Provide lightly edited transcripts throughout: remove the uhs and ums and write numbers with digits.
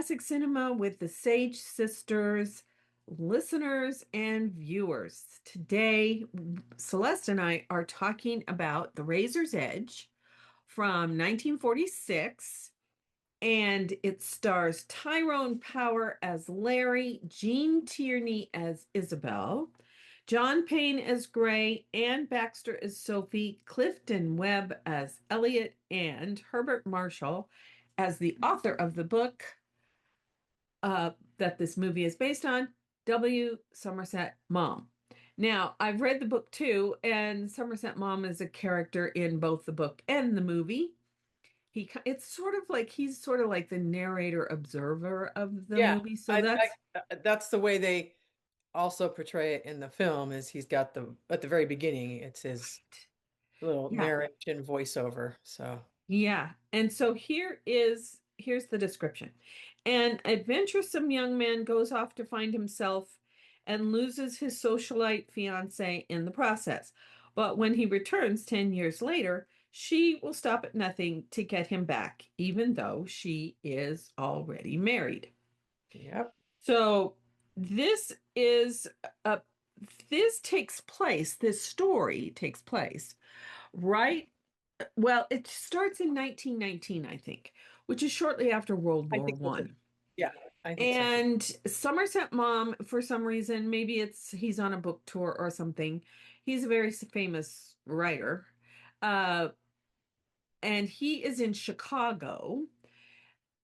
Classic Cinema with the Sage Sisters, listeners and viewers. Today, Celeste and I are talking about The Razor's Edge from 1946, and it stars Tyrone Power as Larry, Gene Tierney as Isabel, John Payne as Gray, Ann Baxter as Sophie, Clifton Webb as Elliot, and Herbert Marshall as the author of the book that this movie is based on, W. Somerset Maugham. Now, I've read the book too, and Somerset Maugham is a character in both the book and the movie. It's sort of like he's sort of like the narrator observer of the Yeah, movie. So that's that's the way they also portray it in the film is he's got the at the very beginning, it's his little yeah. narration voiceover. So Yeah. And so here's the description. An adventuresome young man goes off to find himself and loses his socialite fiancee in the process. But when he returns 10 years later, she will stop at nothing to get him back, even though she is already married. yep. So this is a this story takes place right well, it starts in 1919, I think, which is shortly after World I War think so too. One. Yeah, I think so too. And Somerset Maugham, for some reason, maybe it's he's on a book tour or something. He's a very famous writer. Uh, and he is in Chicago.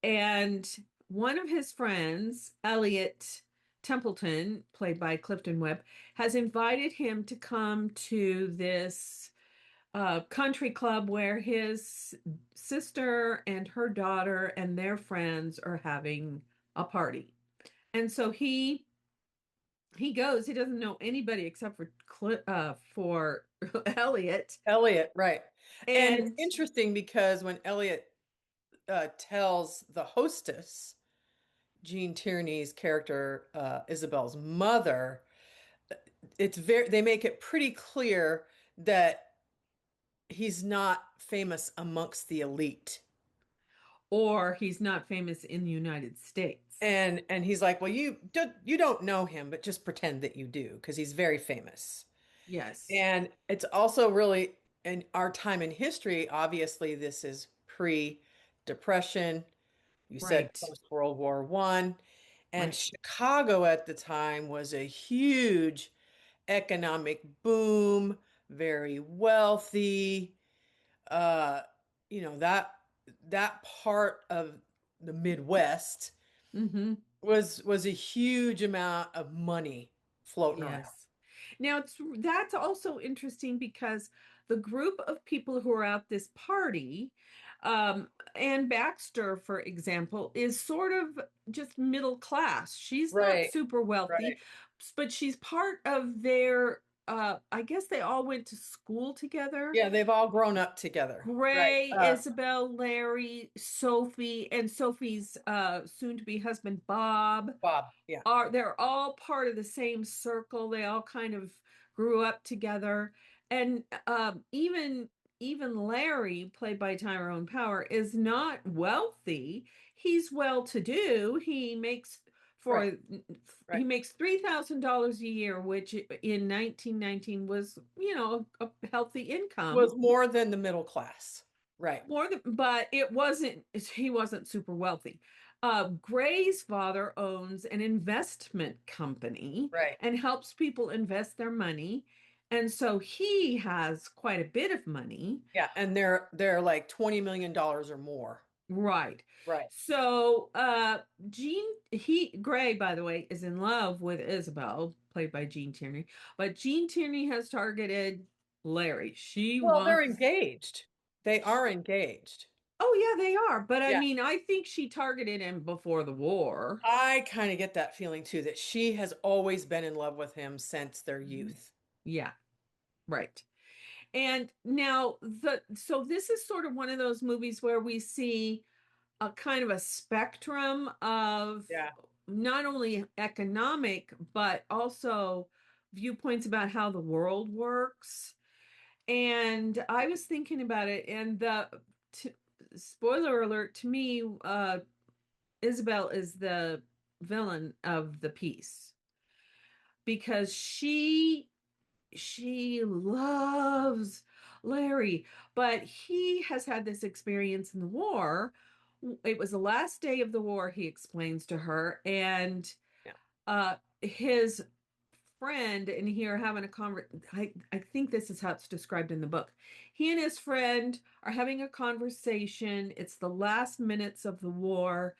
And one of his friends, Elliot Templeton, played by Clifton Webb, has invited him to come to this country club where his sister and her daughter and their friends are having a party. And so he goes. He doesn't know anybody except for Elliot. Elliot, right. And it's And interesting because when Elliot tells the hostess, Gene Tierney's character, Isabel's mother, they make it pretty clear that he's not famous amongst the elite. or he's not famous in the United States. And he's like, "Well, you don't know him, but just pretend that you do because he's very famous." Yes, And it's also really in our time in history, obviously this is pre-depression. You said right. post World War One. And Right. Chicago at the time was a huge economic boom, very wealthy. Uh, that part of the Midwest Mm-hmm. was a huge amount of money floating around. Yes. Now that's also interesting because the group of people who are at this party, Ann Baxter, for example, is sort of just middle class. She's not Right, super right. wealthy, but she's part of their, I guess they all went to school together. Yeah, they've all grown up together. Right. Gray, Isabel, Larry, Sophie, and Sophie's soon-to-be husband, Bob Bob. Yeah. are they're all part of the same circle. They all kind of grew up together. And even Larry, played by Tyrone Power, is not wealthy. He's well to do. Right. He Right. makes $3,000 a year, which in 1919 was, a healthy income. Was more than the middle class. Right. But he wasn't super wealthy. Gray's father owns an investment company Right. and helps people invest their money. And so he has quite a bit of money. Yeah. And they're like $20 million or more. Right. Right. So Gray, by the way, is in love with Isabel, played by Gene Tierney. But Gene Tierney has targeted Larry. She Well, they're wants engaged. They are engaged. Oh, yeah, they are. But I Yeah. mean, I think she targeted him before the war. I kind of get that feeling too, that she has always been in love with him since their Mhm. youth. Yeah, right. And now so this is sort of one of those movies where we see a kind of a spectrum of Yeah. not only economic, but also viewpoints about how the world works. And I was thinking about it, and spoiler alert to me, Isabel is the villain of the piece because she loves Larry, but he has had this experience in the war. It was the last day of the war, he explains to her, and Yeah. his friend and he are having a conversation. I think this is how it's described in the book. He and his friend are having a conversation. It's the last minutes of the war,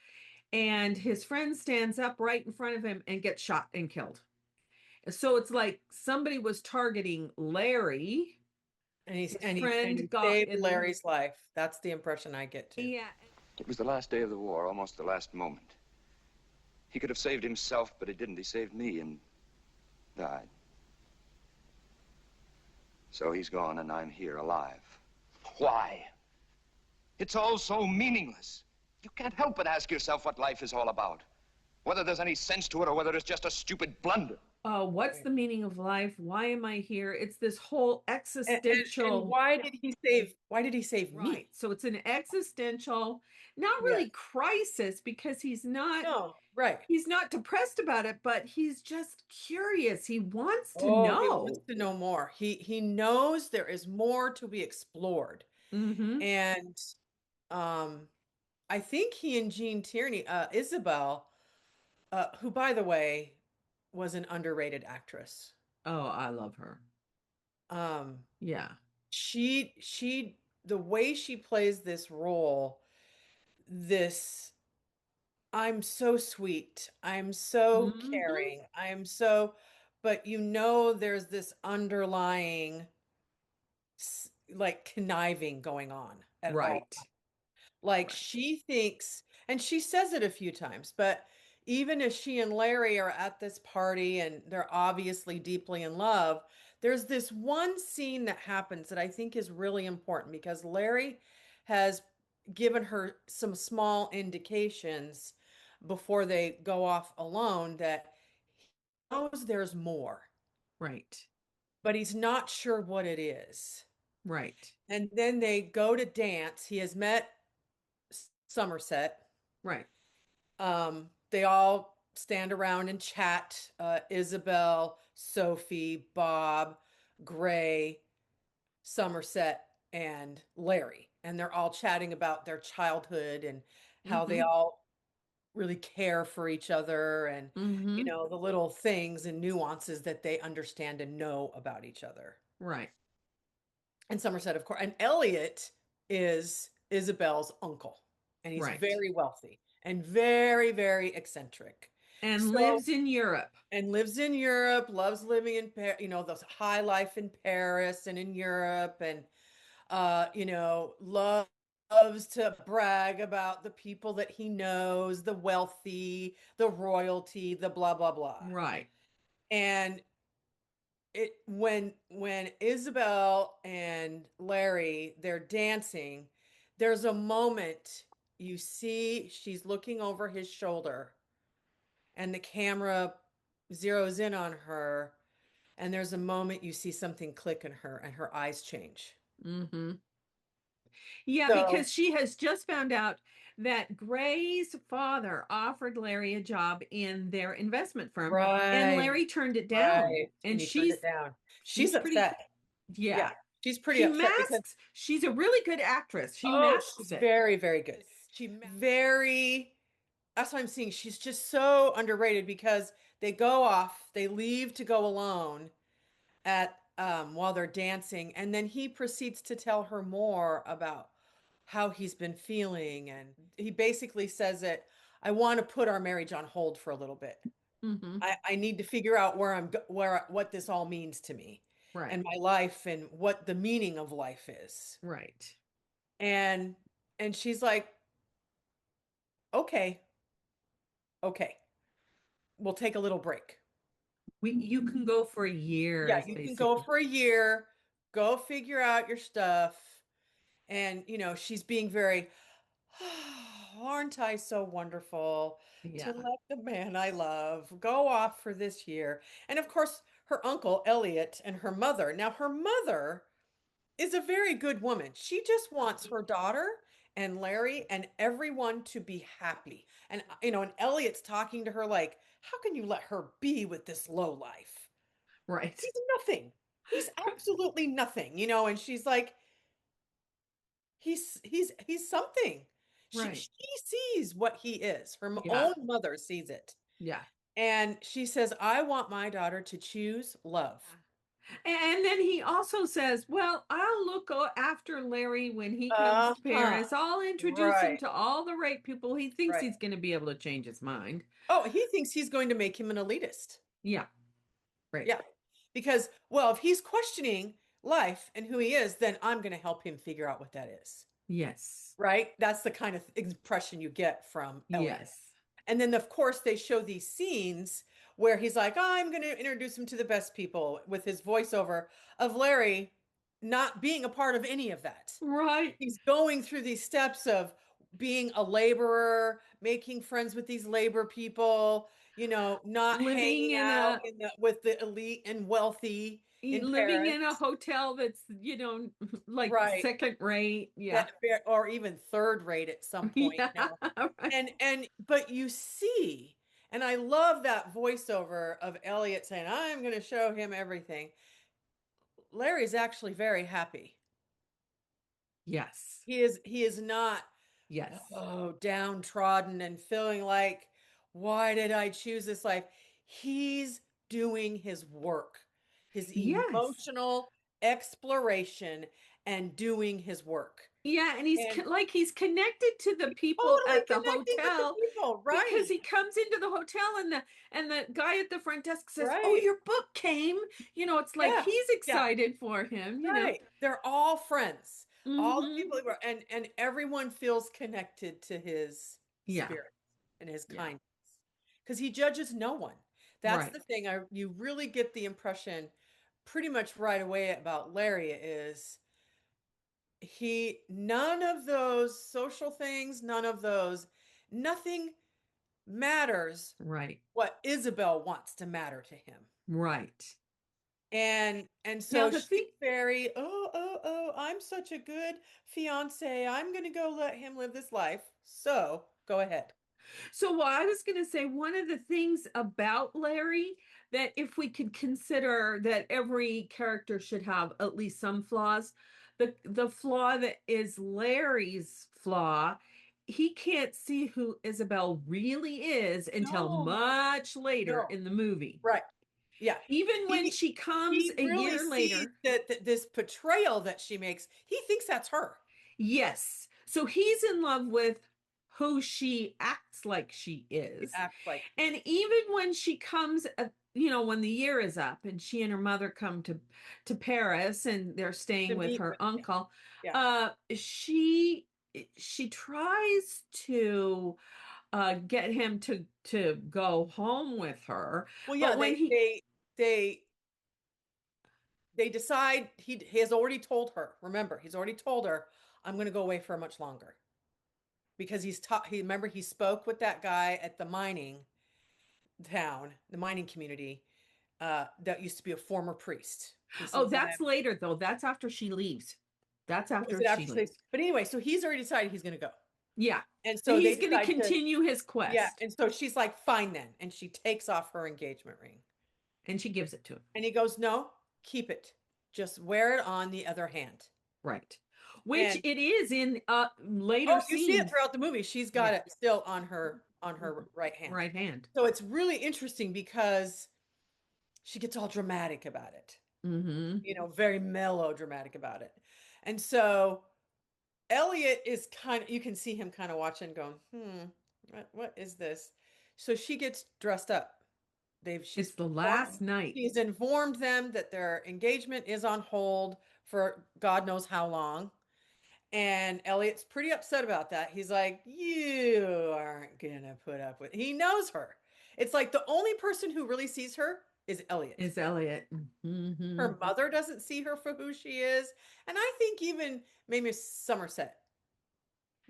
and his friend stands up right in front of him and gets shot and killed. So it's like somebody was targeting Larry. And he's His and he and friend he got saved in. Larry's life. That's the impression I get too. Yeah. It was the last day of the war, almost the last moment. He could have saved himself, but he didn't. He saved me and died. So he's gone and I'm here alive. Why? It's all so meaningless. You can't help but ask yourself what life is all about. Whether there's any sense to it or whether it's just a stupid blunder. What's Right. the meaning of life? Why am I here? It's this whole And existential. why did he save Right. me? So it's an existential, not really Yes. crisis because No, right. he's not depressed about it, but he's just curious. He wants to Oh, he wants know. to know more. He knows there is more to be explored. Mm-hmm. And um I think he and Jean Tierney, Isabel, who by the way was an underrated actress. Oh, I love her. Um Yeah. she the way she plays this role, this I'm so sweet, I'm so Mm-hmm. caring, I'm so, but there's this underlying like conniving going on at all. Right. Like Right. she thinks, and she says it a few times, but even as she and Larry are at this party and they're obviously deeply in love, there's this one scene that happens that I think is really important because Larry has given her some small indications before they go off alone that he knows there's more, Right. but he's not sure what it is. Right. And then they go to dance. He has met Somerset. Right. They all stand around and chat. Isabel, Sophie, Bob, Gray, Somerset, and Larry. And they're all chatting about their childhood and how they Mm-hmm. all really care for each other and, Mm-hmm. the little things and nuances that they understand and know about each other. Right. And Somerset, of course, and Elliot is Isabel's uncle, and he's Right. very wealthy and very, very eccentric. And So, lives in Europe. and lives in Europe, loves living in the high life in Paris and in Europe, and loves to brag about the people that he knows, the wealthy, the royalty, the blah blah blah. Right. And it when Isabel and Larry they're dancing, there's a moment you see she's looking over his shoulder and the camera zeroes in on her, and there's a moment you see something click in her and her eyes change. Mm-hmm. Yeah, So, because she has just found out that Gray's father offered Larry a job in their investment firm, and right, Larry turned it down. right. And And he turned it down. she's She's pretty, upset. Yeah, yeah. she's pretty She upset because, masks. She's a really good actress. She oh, masks she's it. very, very good. Very, that's what I'm seeing. She's just so underrated because they leave to go alone at while they're dancing, and then he proceeds to tell her more about how he's been feeling, and he basically says that I want to put our marriage on hold for a little bit. Mm-hmm. I need to figure out what this all means to me Right. and my life and what the meaning of life is. Right. And she's like, okay, okay, we'll take a little break. You can go for Yeah, years, you can go basically. for a year, go figure out your stuff. And, she's being very, aren't I so wonderful to Yeah. let the man I love go off for this year? And of course, her uncle, Elliot, and her mother. Now, her mother is a very good woman. She just wants her daughter and Larry and everyone to be happy. And and Elliot's talking to her like, how can you let her be with this low life? Right. He's nothing. He's absolutely nothing, and she's like, he's something. She Right. sees what he is. Her Yeah. own mother sees it. Yeah. And she says, I want my daughter to choose love. And then he also says, well, I'll look after Larry when he comes to Uh-huh. Paris. I'll introduce him Right. to all the right people. He thinks Right. he's going to be able to change his mind. Oh, he thinks he's going to make him an elitist. Yeah. Right. Yeah. Because, well, if he's questioning life and who he is, then I'm going to help him figure out what that is. Yes. Right? That's the kind of impression you get from Elliot. Yes. And then, of course, they show these scenes where he's like, oh, I'm going to introduce him to the best people with his voiceover of Larry not being a part of any of that. Right. He's going through these steps of being a laborer, making friends with these labor people, not Living hanging in out a with the elite and wealthy in living Paris. in a hotel that's, like Right. second rate. Yeah. That or even third rate at some point, Yeah. Right. But you see, and I love that voiceover of Elliot saying, I'm going to show him everything. Larry's actually very happy. Yes. He is not Yes. downtrodden and feeling like, why did I choose this life? He's doing his work, his Yes. emotional exploration and doing his work. Yeah, and he's And like he's connected to the people totally at the connecting with the hotel people, because right? he comes into the hotel and the guy at the front desk says, "Oh, Right. your book came." It's like Yeah. he's Yeah. excited for him. Right. They're all friends. All the Mm-hmm. people who are, and everyone feels connected to his Yeah. spirit and his Yeah. kindness because he judges no one. That's Right. the thing. You really get the impression pretty much right away about Larry is none of those social things, none of those, nothing matters Right. what Isabel wants to matter to him. Right. And Now so the she's thing very, oh, I'm such a good fiance. I'm gonna go let him live this life. So go ahead. So, well, I was going to say one of the things about Larry that if we could consider that every character should have at least some flaws, the flaw that is Larry's flaw, he can't see who Isabel really is until No, much later no. in the movie. Right. Yeah. Even when He she comes he a really year sees later. that this portrayal that she makes, he thinks that's her. Yes. So he's in love with who she acts like she He is. acts like And even when she comes, when the year is up and she and her mother come to Paris and they're staying to with meet her with him. uncle, Yeah. she tries to get him to go home with her. Well, yeah, But when he they they decide he has already told her. Remember, he's already told her, I'm going to go away for much longer. Because he spoke with that guy at the mining town, the mining community, that used to be a former priest. He Oh, says, that's later though. That's after she leaves. That's was after it she after leaves. but anyway, so he's already decided he's going to go. Yeah. And And so they he's going to decide to, continue his yeah. quest. And so she's like, fine then. And she takes off her engagement ring. And she gives it to him. And he goes, no, keep it. Just wear it on the other hand. Right. Which And it is in later oh, you see it scenes. throughout the movie. She's got Yeah. it still on her right hand. Right hand. So it's really interesting because she gets all dramatic about it. Mm-hmm. Very melodramatic about it. And so Elliot is you can see him kind of watching, going, what is this? So she gets dressed up. It's the last night. She's informed them that their engagement is on hold for God knows how long. And Elliot's pretty upset about that. He's like, you aren't gonna put up with. He knows her. It's like the only person who really sees her is Elliot. Is Elliot. Mm-hmm. Her mother doesn't see her for who she is. And I think even maybe Somerset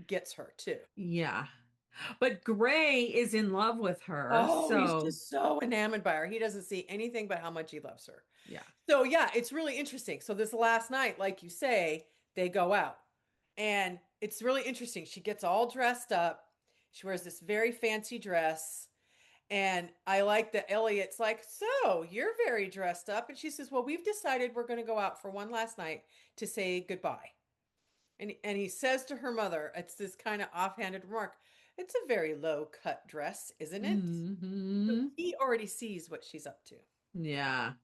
gets her too. Yeah. But Gray is in love with her. Oh, he's So, just so enamored by her. He doesn't see anything but how much he loves her. yeah. So, yeah, it's really interesting. So, this last night, like you say, they go out. And it's really interesting. She gets all dressed up. She wears this very fancy dress. And I like that Elliot's like, so you're very dressed up. And she says, well, we've decided we're going to go out for one last night to say goodbye. And he says to her mother, it's this kind of offhanded remark, it's a very low cut dress, isn't it? So Hmm. he already sees what she's up to. Yeah.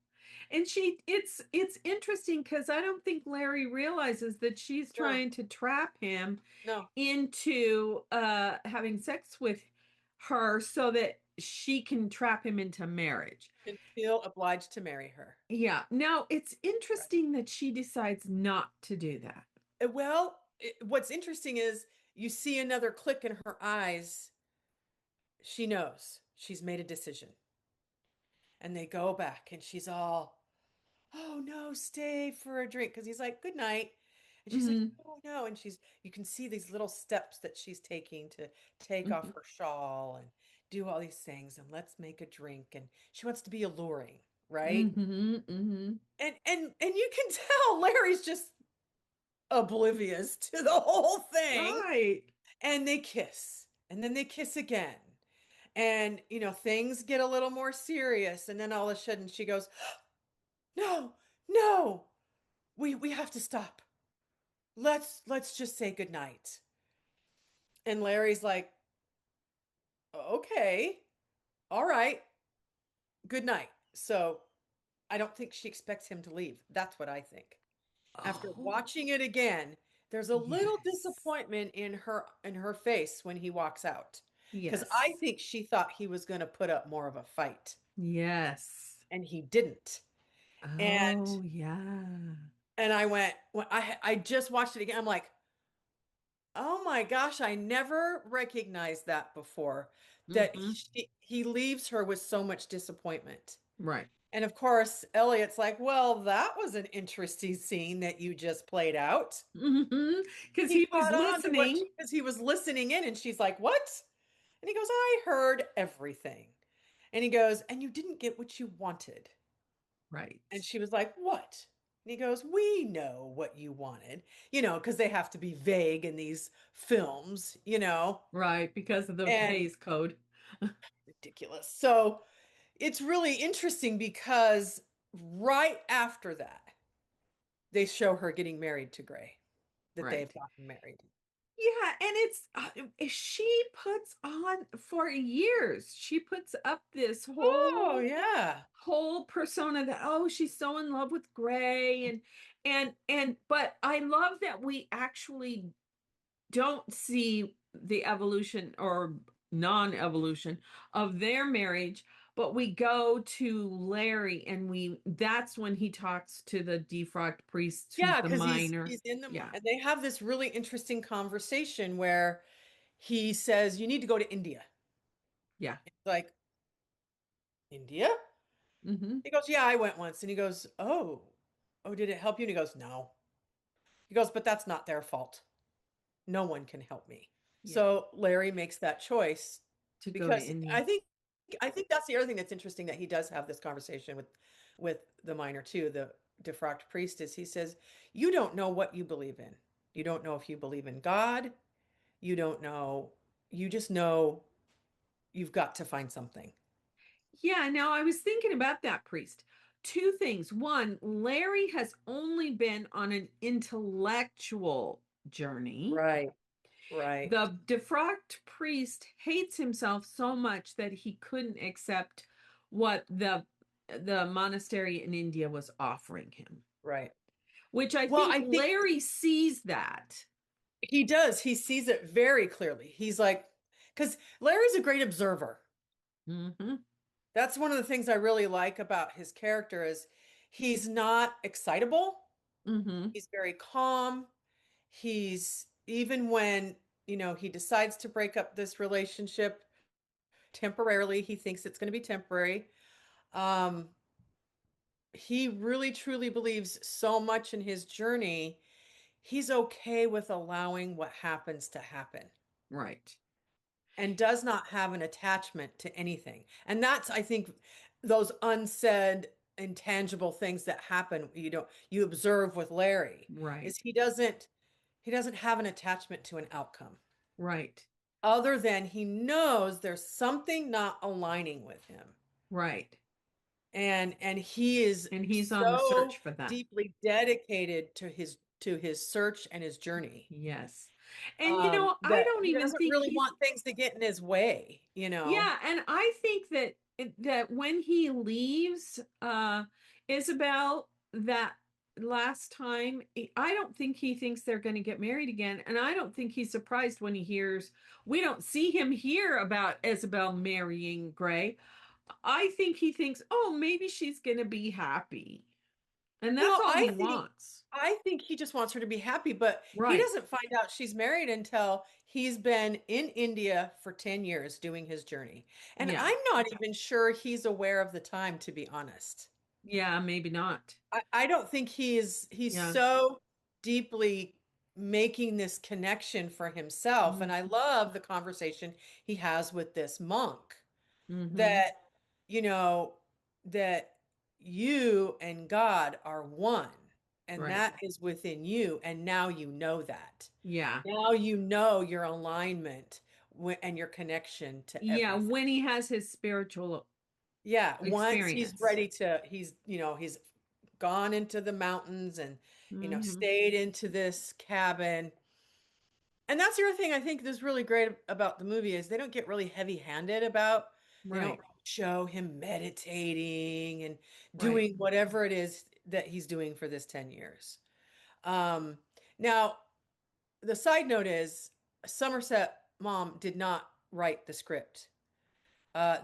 And it's interesting because I don't think Larry realizes that she's No, trying to trap him no, into having sex with her so that she can trap him into marriage. and feel obliged to marry her. Yeah. Now it's Right. interesting that she decides not to do that. Well, what's interesting is you see another click in her eyes. She knows she's made a decision. And they go back, and she's all, oh no, stay for a drink. Because he's like, good night. And she's like, Hmm. oh no. And you can see these little steps that she's taking to take off Hmm. her shawl and do all these things. And let's make a drink. And she wants to be alluring, right? Hmm. Hmm. And you can tell Larry's just oblivious to the whole thing. Right. And they kiss. And then they kiss again. And things get a little more serious. And then all of a sudden she goes, no, no, we have to stop. Let's just say goodnight. And Larry's like, okay, all right, good night. So I don't think she expects him to leave. That's what I think. After Oh, watching it again, there's a little yes. disappointment in her face when he walks out. Because I Yes. think she thought he was going to put up more of a fight, Yes. and he didn't. And Oh, yeah. I went, when I just watched it again, I'm like, oh my gosh, I never recognized that before, that Hmm. he leaves her with so much disappointment. Right. And of course, Elliot's like, well, that was an interesting scene that you just played out. Hmm. Because He he was caught on to what listening. because he was listening in, and she's like, what? And he goes, I heard everything. And he goes, and you didn't get what you wanted. Right. And she was like, what? And he goes, we know what you wanted, because they have to be vague in these films. Right. Because of the And Hays Code. ridiculous. So it's really interesting because right after that, they show her getting married to Gray, that they've Right. gotten married. Yeah, and she puts on for years. She puts up this Oh, whole yeah. persona that, oh, she's so in love with Gray, and but I love that we actually don't see the evolution or non-evolution of their marriage, but we go to Larry, and we that's when he talks to the defrocked priest who's Yeah, the because he's minor. he's in them, Yeah. and they have this really interesting conversation where he says, you need to go to India. Yeah. It's like, India? Hmm. He goes, yeah, I went once. And he goes, oh, did it help you? And he goes, no. He goes, but that's not their fault. No one can help me. Yeah. So Larry makes that choice To go to because India. I think that's the other thing that's interesting, that he does have this conversation with the minor too, the defrocked priest, is he says, you don't know what you believe in. You don't know if you believe in God. You don't know. You just know you've got to find something. Yeah, now I was thinking about that priest. Two things. One, Larry has only been on an intellectual journey. Right, right, The defrocked priest hates himself so much that he couldn't accept what the monastery in India was offering him, right. which I Well, think I think Larry sees that. he does. He sees it very clearly. He's like, because Larry's a great observer. Hmm. That's one of the things I really like about his character is he's not excitable. Hmm. He's very calm. He's even when, he decides to break up this relationship temporarily, he thinks it's going to be temporary. Um, he really truly believes so much in his journey. He's okay with allowing what happens to happen, Right. and does not have an attachment to anything. And that's, I think, those unsaid, intangible things that happen, you observe with Larry, Right. is he doesn't he doesn't have an attachment to an outcome Right. other than he knows there's something not aligning with him. Right. And he is And he's on the search so for that. deeply dedicated to his search and his journey. Yes. And you know, I That don't he even doesn't think really he's want things to get in his way, you know. yeah, and I think that that when he leaves Isabel that last time, I don't think he thinks they're going to get married again, and I don't think he's surprised when he hears we don't see him hear about Isabel marrying Gray. I think he thinks, "Oh, maybe she's going to be happy." And that's Well, all he wants. I think he just wants her to be happy, but he Right. doesn't find out she's married until he's been in India for 10 years doing his journey. And Yeah. I'm not even sure he's aware of the time, to be honest. Yeah, maybe not. I don't think he's Yeah. so deeply making this connection for himself. And I love the conversation he has with this monk Mm-hmm. that, you know, that you and God are one, and Right. that is within you. And now you know that. Yeah. Now you know your alignment and your connection to Yeah, everything. when he has his spiritual Yeah, once he's experience. ready to, he's gone into the mountains and, Hmm. stayed into this cabin. And that's the other thing I think is really great about the movie is they don't get really heavy-handed about, they don't Right, show him meditating and right. doing whatever it is that he's doing for this 10 years. Um, Now, the side note is Somerset Maugham did not write the script.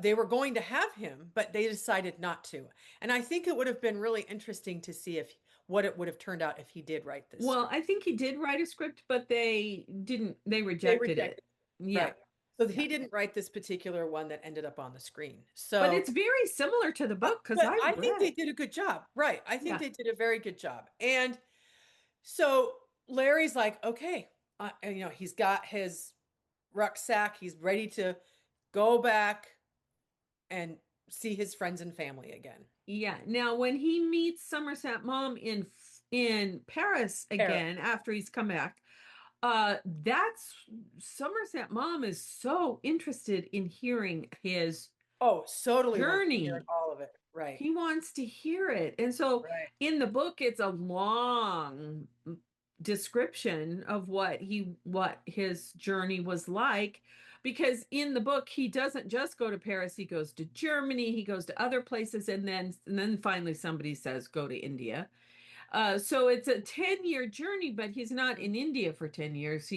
They were going to have him, but they decided not to. And I think it would have been really interesting to see if what it would have turned out if he did write this Well, script. I think he did write a script, but they They rejected it. rejected, Yeah, right. So yeah. he didn't write this particular one that ended up on the screen. But So, it's very similar to the book because but I I think read they it. did a good job. Right. I think Yeah, they did a very good job. And so Larry's like, okay, and, he's got his rucksack. He's ready to go back and see his friends and family again. yeah. Now, when he meets Somerset Maugham in Paris Paris. again after he's come back, that's Somerset Maugham is so interested in hearing his Oh, totally wants to hear journey. all of it. Right. He wants to hear it. And so Right. in the book, it's a long description of what his journey was like. Because in the book, he doesn't just go to Paris, he goes to Germany, he goes to other places, and then finally somebody says, go to India. So it's a 10-year journey, but he's not in India for 10 years.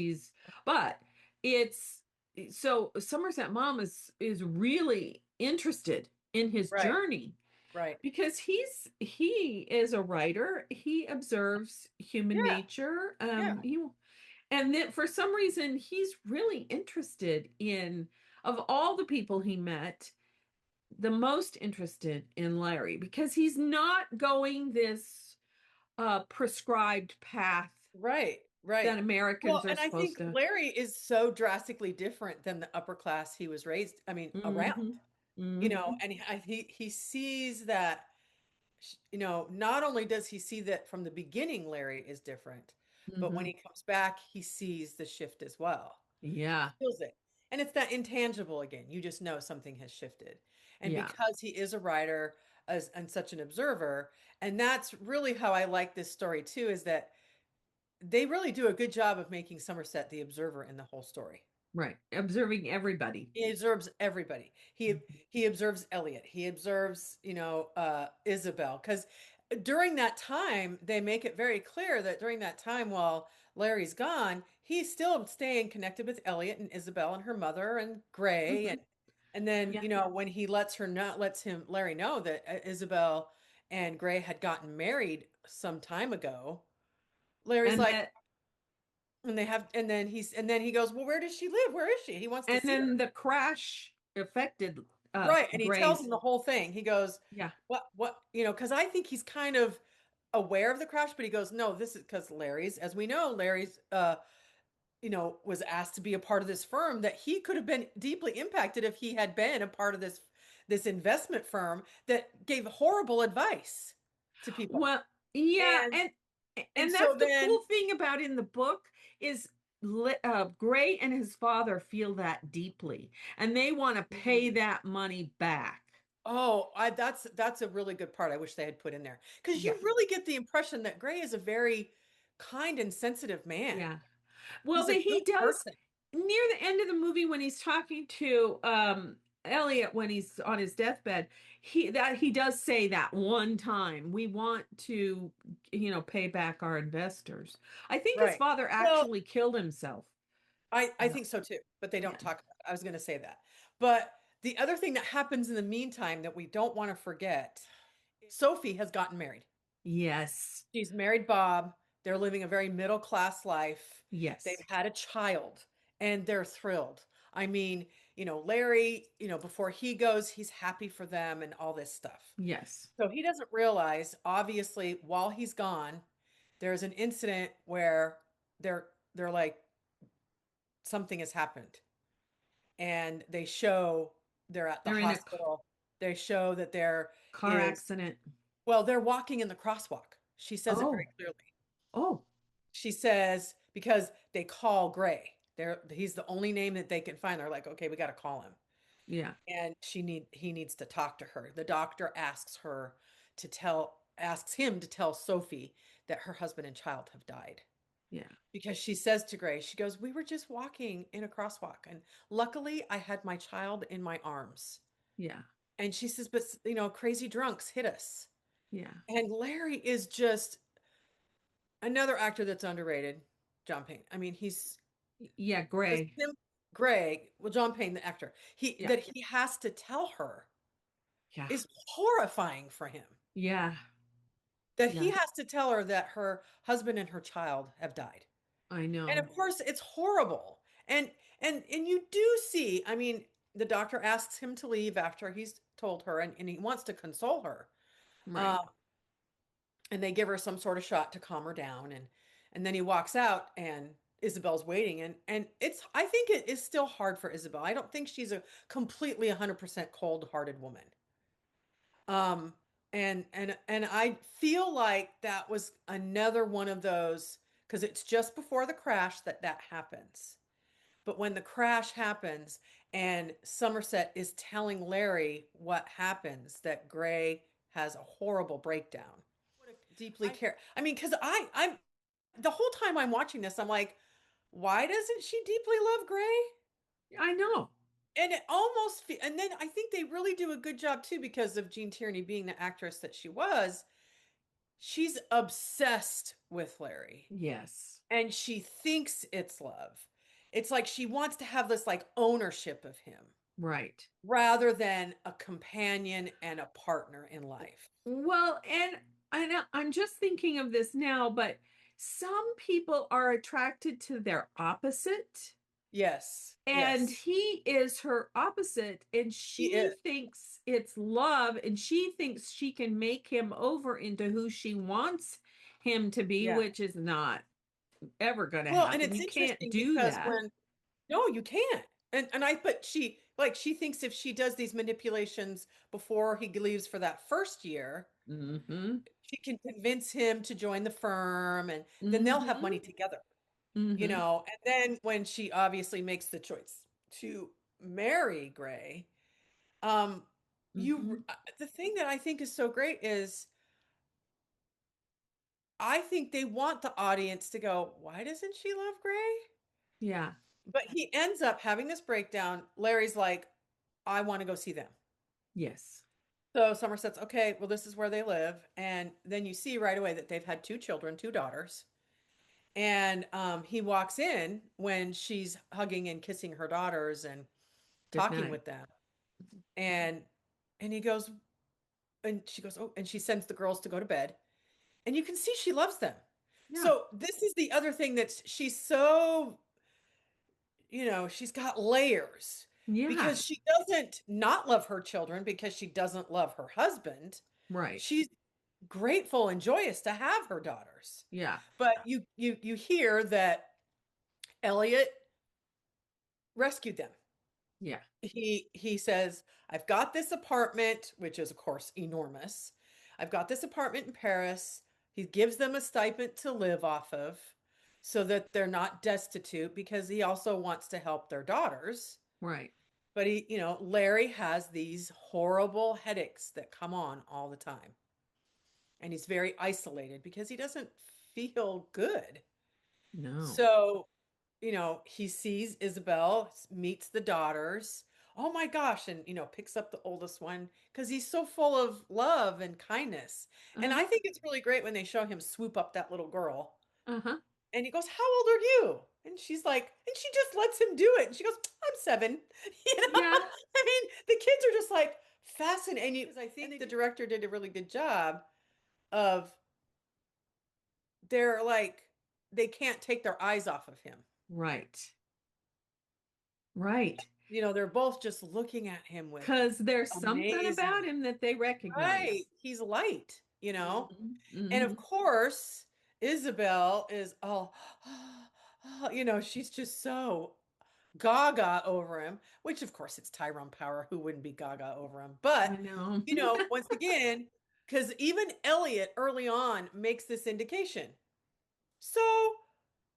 But it's so Somerset Maugham is really interested in his Right. journey Right. because he is a writer. He observes human Yeah. nature. Yeah. And then for some reason he's really interested in of all the people he met, the most interested in Larry because he's not going this prescribed path Right. that Right. Americans Well, are and I supposed think to. Larry is so drastically different than the upper class he was raised, I mean, around, Hmm. Hmm. and he sees that, not only does he see that from the beginning, Larry is different, but when Hmm. he comes back, he sees the shift as well. He Yeah, feels it. And it's that intangible again. You just know something has shifted. And yeah, because he is a writer and such an observer, and that's really how I like this story too, is that they really do a good job of making Somerset the observer in the whole story. right. Observing everybody. He observes everybody. He Mhm. he observes Elliot. He observes, Isabel. Because during that time, they make it very clear that during that time while Larry's gone, he's still staying connected with Elliot and Isabel and her mother and Gray. Hmm. And then, Yeah. when he Larry know that Isabel and Gray had gotten married some time ago, Larry's And like, that and then he goes, well, where does she live? Where is she? He wants to and see her. then the crash affected Right. And he tells him Gray's. the whole thing. He goes, Yeah. because I think he's kind of aware of the crash, but he goes, no, this is because as we know, Larry's, was asked to be a part of this firm that he could have been deeply impacted if he had been a part of this investment firm that gave horrible advice to people. Well, yeah, And and and that's so the cool then, thing about in the book is Gray and his father feel that deeply, and they want to pay Mhm. that money back. Oh, that's a really good part I wish they had put in there. Because you Yeah, really get the impression that Gray is a very kind and sensitive man. yeah. Well, He's a but good he does person. near the end of the movie when he's talking to Elliot when he's on his deathbed, he does say that one time, we want to, pay back our investors. I think his Right. father Well, actually killed himself. I Yeah. think so too, but they Yeah. don't talk about it. I was going to say that. But the other thing that happens in the meantime that we don't want to forget, Sophie has gotten married. Yes. She's married Bob. They're living a very middle class life. They've Yes. had a child and they're thrilled. I mean, Larry, before he goes, he's happy for them and all this stuff. Yes. So he doesn't realize, obviously, while he's gone, there's an incident where they're like, something has happened. And they're at the They're in a hospital. They show that there car is, accident. well, they're walking in the crosswalk. She says it very Oh. clearly. Oh. She says, because they call Gray. He's the only name that they can find. They're like, okay, we got to call him. Yeah. And he needs to talk to her. The doctor asks him to tell Sophie that her husband and child have died. Yeah. Because she says to Gray, she goes, we were just walking in a crosswalk, and luckily I had my child in my arms. Yeah. And she says, but crazy drunks hit us. Yeah. And Larry is just another actor that's underrated. John Payne. I mean, he's Yeah, the Gray. Greg, well, John Payne, the actor, Yeah. that he has to tell her Yeah. is horrifying for him. Yeah. That he Yeah. has to tell her that her husband and her child have died. I And know. of course, it's horrible. And you do see, I mean, the doctor asks him to leave after he's told her, and he wants to console her. Right. Um, and they give her some sort of shot to calm her down, and then he walks out, and Isabel's waiting, and I think it is still hard for Isabel. I don't think she's a completely 100% cold-hearted woman. Um, and I feel like that was another one of those, because it's just before the crash that happens. But when the crash happens and Somerset is telling Larry what happens, that Gray has a horrible breakdown. Deeply care. I mean, because I'm the whole time I'm watching this, I'm like, why doesn't she deeply love Gray? I know. And it almost, and then I think they really do a good job too, because of Jean Tierney being the actress that she was. She's obsessed with Larry, Yes. and she thinks it's love. It's like she wants to have this like ownership of him Right. rather than a companion and a partner in life. Well, and I'm just thinking of this now, but some people are attracted to their opposite, Yes, and yes, he is her opposite, and he she is. thinks it's love, and she thinks she can make him over into who she wants him to be, Yeah. which is not ever going to Well, and happen. it's You can't interesting do because that. when no, you can't. And I but she thinks if she does these manipulations before he leaves for that first year, Mm-hmm. she can convince him to join the firm, and then they'll have Mm-hmm. money together. Mm-hmm. And then when she obviously makes the choice to marry Gray, um Mm-hmm. the thing that I think is so great is I think they want the audience to go, why doesn't she love Gray? Yeah. But he ends up having this breakdown. Larry's like, I want to go see them. Yes. So Somerset's okay, well, this is where they live. And then you see right away that they've had two children, two daughters. And he walks in when she's hugging and kissing her daughters and Good talking night. with them. And he goes, and she goes, oh, and she sends the girls to go to bed. And you can see she loves them. Yeah. So this is the other thing that she's so, she's got layers, Yeah. because she doesn't not love her children because she doesn't love her husband. Right. She's grateful and joyous to have her daughters. Yeah. But you hear that Elliot rescued them. Yeah. He says, I've got this apartment, which is of course enormous. I've got this apartment in Paris. He gives them a stipend to live off of. so that they're not destitute because he also wants to help their daughters. Right. But Larry has these horrible headaches that come on all the time. And he's very isolated because he doesn't feel good. No. So, he sees Isabel, meets the daughters. Oh my gosh. And, picks up the oldest one because he's so full of love and kindness. And I Uh-huh. think it's really great when they show him swoop up that little girl. Uh-huh. And he goes, "How old are you?" And she's like, and she just lets him do it. And she goes, "I'm 7." Yeah. I mean, the kids are just like fascinated. And I think the director did a really good job of they're like, they can't take their eyes off of him. Right. Right. They're both just looking at him with Because there's something about amazing. him that they Right. recognize. He's light. Hmm. And of Hmm. course, Isabel is she's just so gaga over him, which of course it's Tyrone Power who wouldn't be gaga over him. I But, know. once again, because even Elliot early on makes this indication. So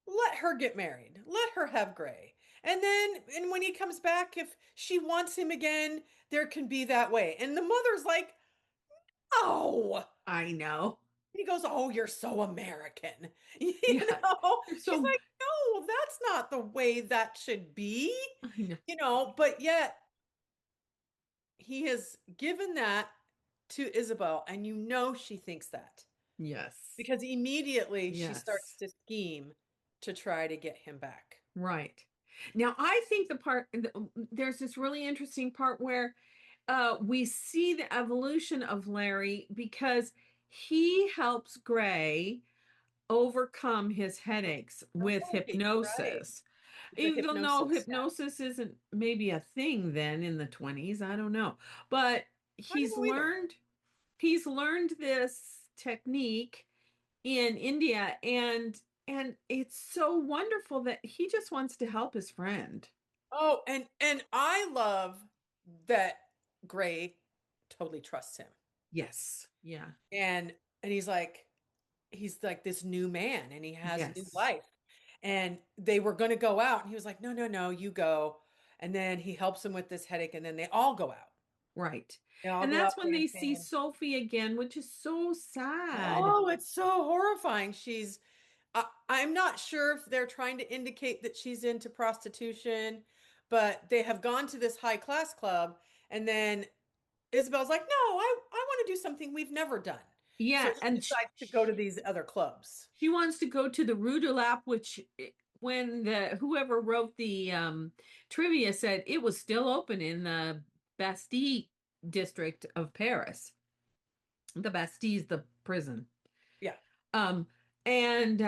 let her get married. Let her have Gray. And when he comes back, if she wants him again, there can be that way. And the mother's like, "Oh." I know. He goes, "Oh, you're so American." Yeah. They're She's so like, "No, that's not the way that should be." I know. But yet he has given that to Isabel, and she thinks that Yes. because immediately she starts Yes. to scheme to try to get him back. Right. Now, I think there's this really interesting part where we see the evolution of Larry because he helps Gray overcome his headaches with Right. hypnosis. The Even though hypnosis. Yeah. hypnosis isn't maybe a thing then in the 20s, I don't know. But I don't he's know either. learned he's learned this technique in India, and it's so wonderful that he just wants to help his friend. Oh, and I love that Gray totally trusts him. Yes. Yeah. And he's like this new man and he has new Yes. life. And they were going to go out and he was like, "No, no, no, you go." And then he helps him with this headache and then they all go out. Right. They all And go out that's when they see dancing. Sophie again, which is so sad. Oh, it's so horrifying. I'm not sure if they're trying to indicate that she's into prostitution, but they have gone to this high class club, and then Isabel's like, "No, I want to do something we've never done." So Yeah, he and decides to go to these other clubs. she wants to go to the Rue de Lap, which when the whoever wrote the trivia said it was still open in the Bastille district of Paris. The Bastille is the prison. Yeah. Um, and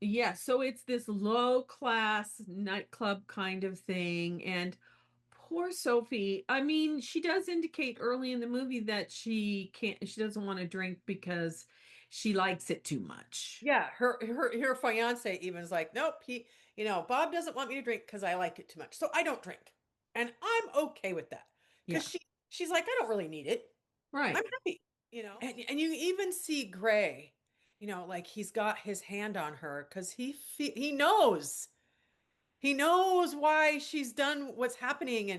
yeah, so it's this low class nightclub kind of thing. And poor Sophie, I mean, she does indicate early in the movie that she doesn't want to drink because she likes it too much. Yeah, her fiance even is like, "Nope, Bob doesn't want me to drink because I like it too much. So I don't drink." And I'm okay with that. Because Yeah, she's like, "I don't really need it. I'm right. happy." And you even see Gray, like he's got his hand on her because he knows. He knows why she's done what's happening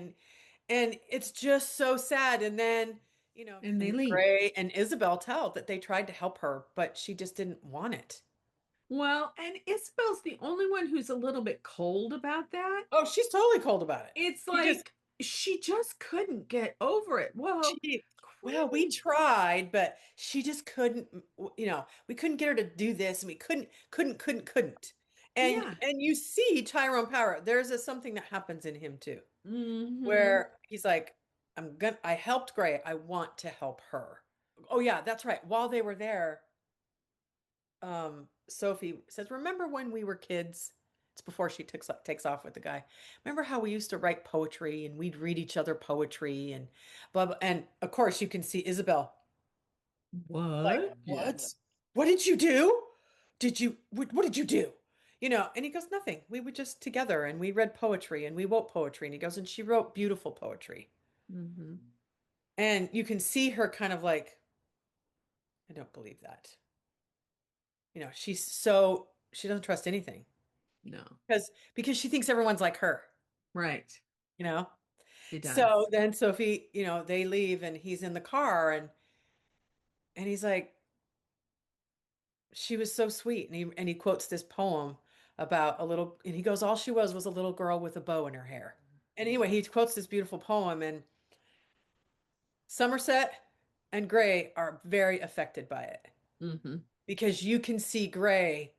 and it's just so sad. And then, And they and leave. Gray and Isabel tell that they tried to help her, but she just didn't want it. Well, and Isabel's the only one who's a little bit cold about that. Oh, she's totally cold about it. It's She just like she just couldn't get over it. Well, she well, we Queen, tried, but she just couldn't, we couldn't get her to do this and we couldn't. And yeah. and you see Tyrone Power, there's something that happens in him too, Hmm. where he's like, I helped Gray. I want to help her. Oh yeah, that's right. While they were there, Sophie says, "Remember when we were kids?" It's before she takes off with the guy. "Remember how we used to write poetry and we'd read each other poetry and blah, blah." And of course, you can see Isabel like, What? "What? What did you do? What did you do?" And he goes, "Nothing. We were just together and we read poetry and we wrote poetry." And he goes, "And she wrote beautiful poetry." Hmm. And you can see her kind of like, "I don't believe that." She doesn't trust anything. No. because she thinks everyone's like her, Right. you know? She So does. then Sophie, they leave and he's in the car and he's like, she was so sweet. And he quotes this poem about a little, and he goes, all she was a little girl with a bow in her hair. And anyway, he quotes this beautiful poem, and Somerset and Gray are very affected by it Hmm. because you can see Gray,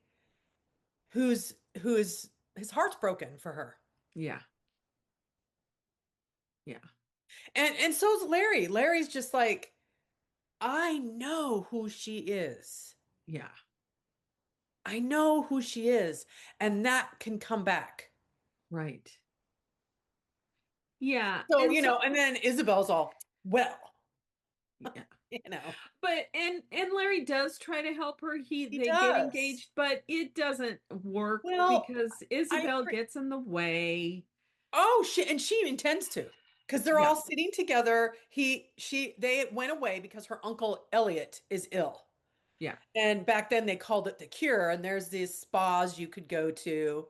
who's his heart's broken for her. Yeah. Yeah. And so's Larry. Larry's just like, I know who she is. Yeah. I know who she is, and that can come back. Right. Yeah. So, And so, and then Isabel's all, well, yeah. you know, But and Larry does try to help her. he They get does. engaged, but it doesn't work Well, because I Isabel agree. gets in the way. Oh, she intends to, because they're Yeah. all sitting together. They went away because her uncle Elliot is ill. Yeah. And back then they called it the cure. And there's these spas you could go to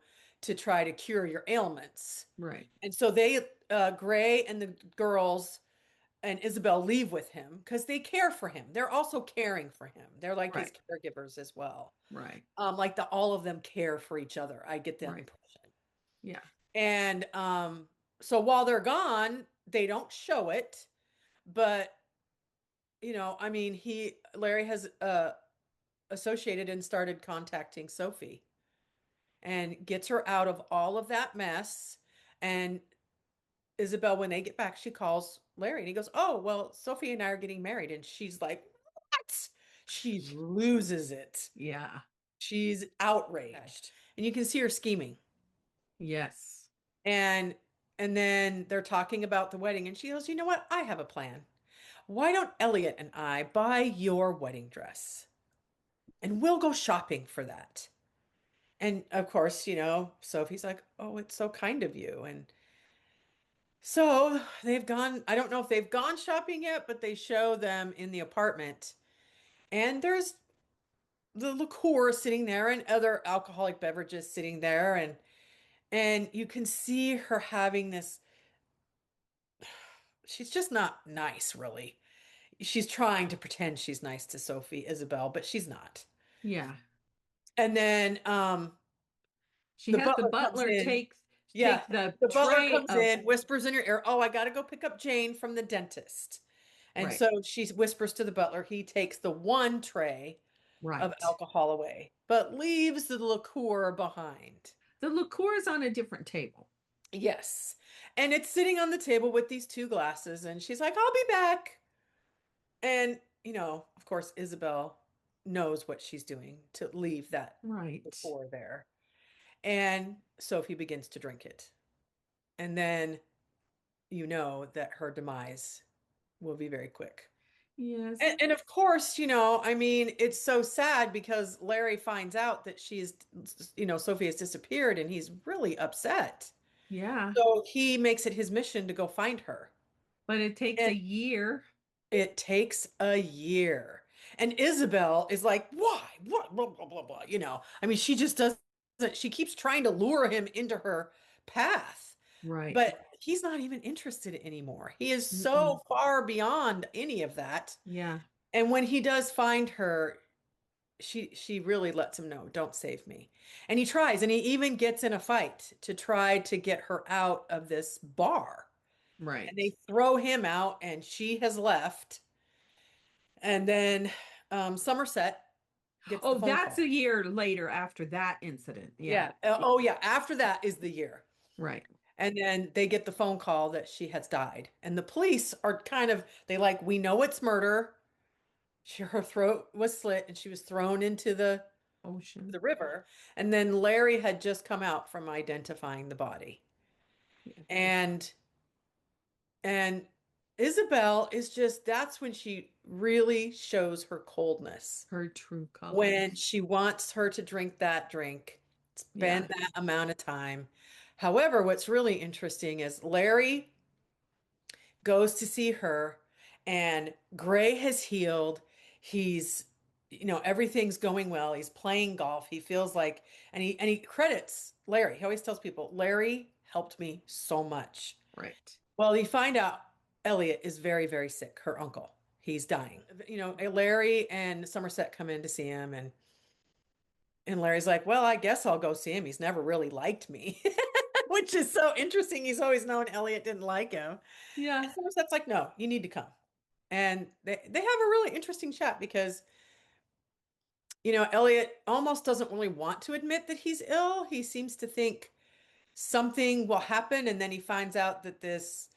try to cure your ailments. Right. And so Gray and the girls and Isabel leave with him because they care for him. They're also caring for him. They're like his Right. caregivers as well. Right. Like all of them care for each other. I get that Right. impression. Yeah. And so while they're gone, they don't show it, but I mean, Larry has associated and started contacting Sophie and gets her out of all of that mess. And Isabel, when they get back, she calls Larry and he goes, oh, well, Sophie and I are getting married. And she's like, what? She loses it. Yeah. She's outraged. And you can see her scheming. Yes. And and then they're talking about the wedding and she goes, "You know what? I have a plan. Why don't Elliot and I buy your wedding dress? And we'll go shopping for that." And of course, Sophie's like, "Oh, it's so kind of you." And so I don't know if they've gone shopping yet, but they show them in the apartment. And there's the liqueur sitting there and other alcoholic beverages sitting there and you can see her having this, she's just not nice, really. She's trying to pretend she's nice to Sophie Isabel, but she's not. Yeah. And then She the has the butler comes butler in. take Yeah, the the butler tray comes of in, whispers in her ear, "Oh, I got to go pick up Jane from the dentist." And right. so she whispers to the butler. He takes the one tray of Right. alcohol away, but leaves the liqueur behind. The liqueur is on a different table. Yes. And it's sitting on the table with these two glasses, and she's like, "I'll be back." And, of course, Isabel knows what she's doing to leave that Right. liqueur there. And Sophie begins to drink it. And then you know that her demise will be very quick. Yes. And of course, I mean, it's so sad because Larry finds out that Sophie has disappeared and he's really upset. Yeah. So he makes it his mission to go find her. But it takes a And year. it takes a year. And Isabel is like, why? What? Blah, blah, blah, blah. I mean, she just doesn't, she keeps trying to lure him into her path, Right. but he's not even interested anymore. He is Mm-mm. so far beyond any of that. Yeah. And when he does find her, she really lets him know, don't save me. And he tries, and he even gets in a fight to try to get her out of this bar. And Right. they throw him out, and she has left. And then Somerset gets the Oh, phone that's a call. year later after that incident. Yeah. Yeah. Yeah. Oh, yeah. After that is the year. Right. And then they get the phone call that she has died. And the police are they like, we know it's murder. Her throat was slit and she was thrown into Ocean. the river. And then Larry had just come out from identifying the body. Yeah. And and Isabel is that's when she really shows her coldness. Her true When colors. she wants her to drink that drink, spend Yeah. that amount of time. However, what's really interesting is Larry goes to see her and Gray has healed. He's everything's going well. He's playing golf. He feels like, and he credits Larry. He always tells people, Larry helped me so much. Right. Well, you find out Elliot is very, very sick, her uncle. He's dying. Larry and Somerset come in to see him, and Larry's like, well, I guess I'll go see him. He's never really liked me, which is so interesting. He's always known Elliot didn't like him. Yeah. And Somerset's like, no, you need to come. And they have a really interesting chat because Elliot almost doesn't really want to admit that he's ill. He seems to think something will happen, and then he finds out that this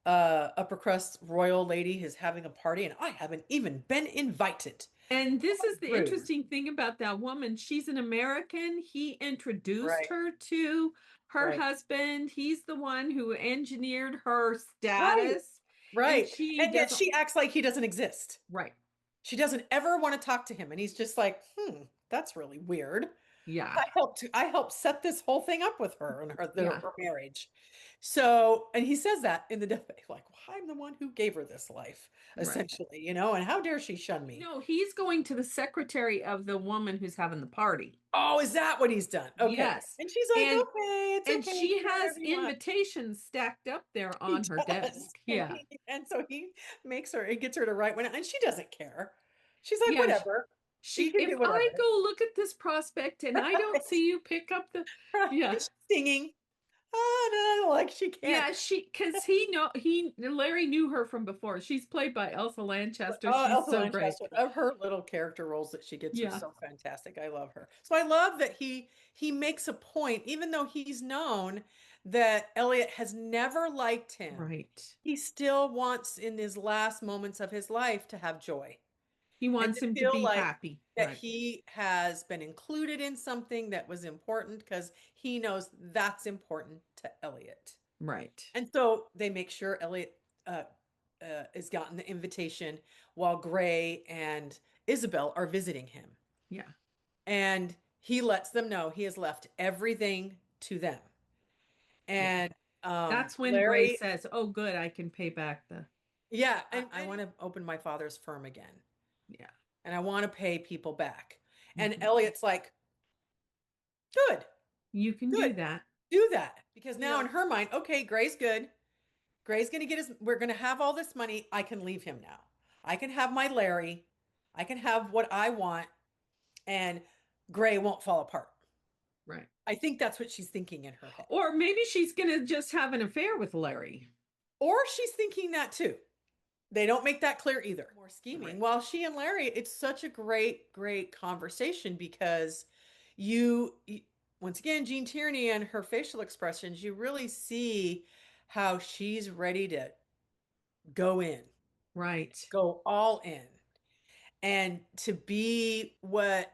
upper crust royal lady is having a party, and I haven't even been invited. And this is the Rude. interesting thing about that woman. She's an American. He introduced Right. her to her Right. husband. He's the one who engineered her Right. status. Right. And she And yet doesn't. she acts like he doesn't exist. Right. She doesn't ever want to talk to him, and he's just like, that's really weird. Yeah. I helped set this whole thing up with her and her Yeah. marriage. So, and he says that in the deathbed, like, well, I'm the one who gave her this life, Right. essentially, and how dare she shun me? No, he's going to the secretary of the woman who's having the party. Oh, is that what he's done? Okay. Yes. And she's like, And okay, it's and okay. she do has whatever you want." invitations stacked up there He on her does. desk. Yeah. And so he gets her to write one, and she doesn't care. She's like, Yeah. whatever. You can If do whatever. I go look at this prospect and I don't see you pick up the yeah. She's singing. Oh no, like she can't. Yeah, because Larry knew her from before. She's played by Elsa Lanchester. Oh, She's Elsa so Lanchester. great. Of her little character roles that she gets are Yeah. so fantastic. I love her. So I love that he makes a point, even though he's known that Elliot has never liked him. Right. He still wants in his last moments of his life to have joy. He wants him to feel be like happy. that Right. he has been included in something that was important because he knows that's important to Elliot. Right. And so they make sure Elliot has gotten the invitation while Gray and Isabel are visiting him. Yeah. And he lets them know he has left everything to them. And that's when Larry Gray says, "Oh, good, I can pay back the." Yeah, and I want to open my father's firm again. Yeah. And I want to pay people back. And Mhm. Elliot's like, good. You can do that. Do that. Because now in her mind, okay, Gray's good. Gray's going to get we're going to have all this money. I can leave him now. I can have my Larry. I can have what I want. And Gray won't fall apart. Right. I think that's what she's thinking in her head. Or maybe she's going to just have an affair with Larry. Or she's thinking that too. They don't make that clear either. More scheming. Right. While she and Larry, it's such a great, great conversation because you once again, Jean Tierney and her facial expressions, you really see how she's ready to go in. Right. Go all in. And to be what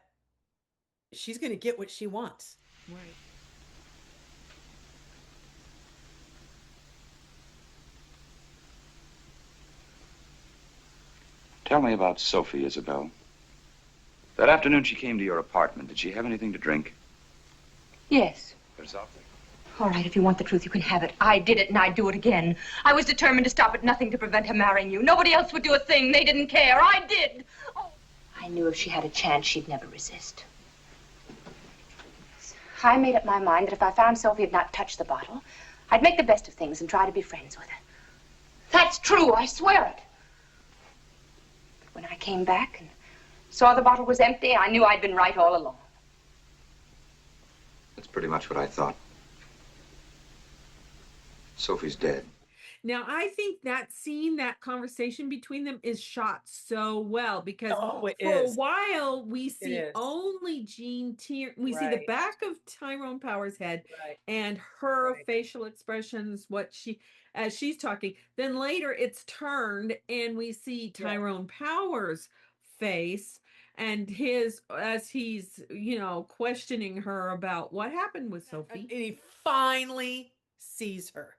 she's going to get what she wants. Right. Tell me about Sophie, Isabel. That afternoon she came to your apartment. Did she have anything to drink? Yes. There's something. All right, if you want the truth, you can have it. I did it, and I'd do it again. I was determined to stop at nothing to prevent her marrying you. Nobody else would do a thing. They didn't care. I did. Oh. I knew if she had a chance, she'd never resist. I made up my mind that if I found Sophie had not touched the bottle, I'd make the best of things and try to be friends with her. That's true, I swear it. But when I came back and saw the bottle was empty, I knew I'd been right all along. That's pretty much what I thought. Sophie's dead. Now, I think that scene, that conversation between them is shot so well because for a while we see only Jean Tierney. We see the back of Tyrone Power's head and her facial expressions, as she's talking. Then later it's turned and we see Tyrone Power's face and as he's, questioning her about what happened with Sophie. And he finally sees her.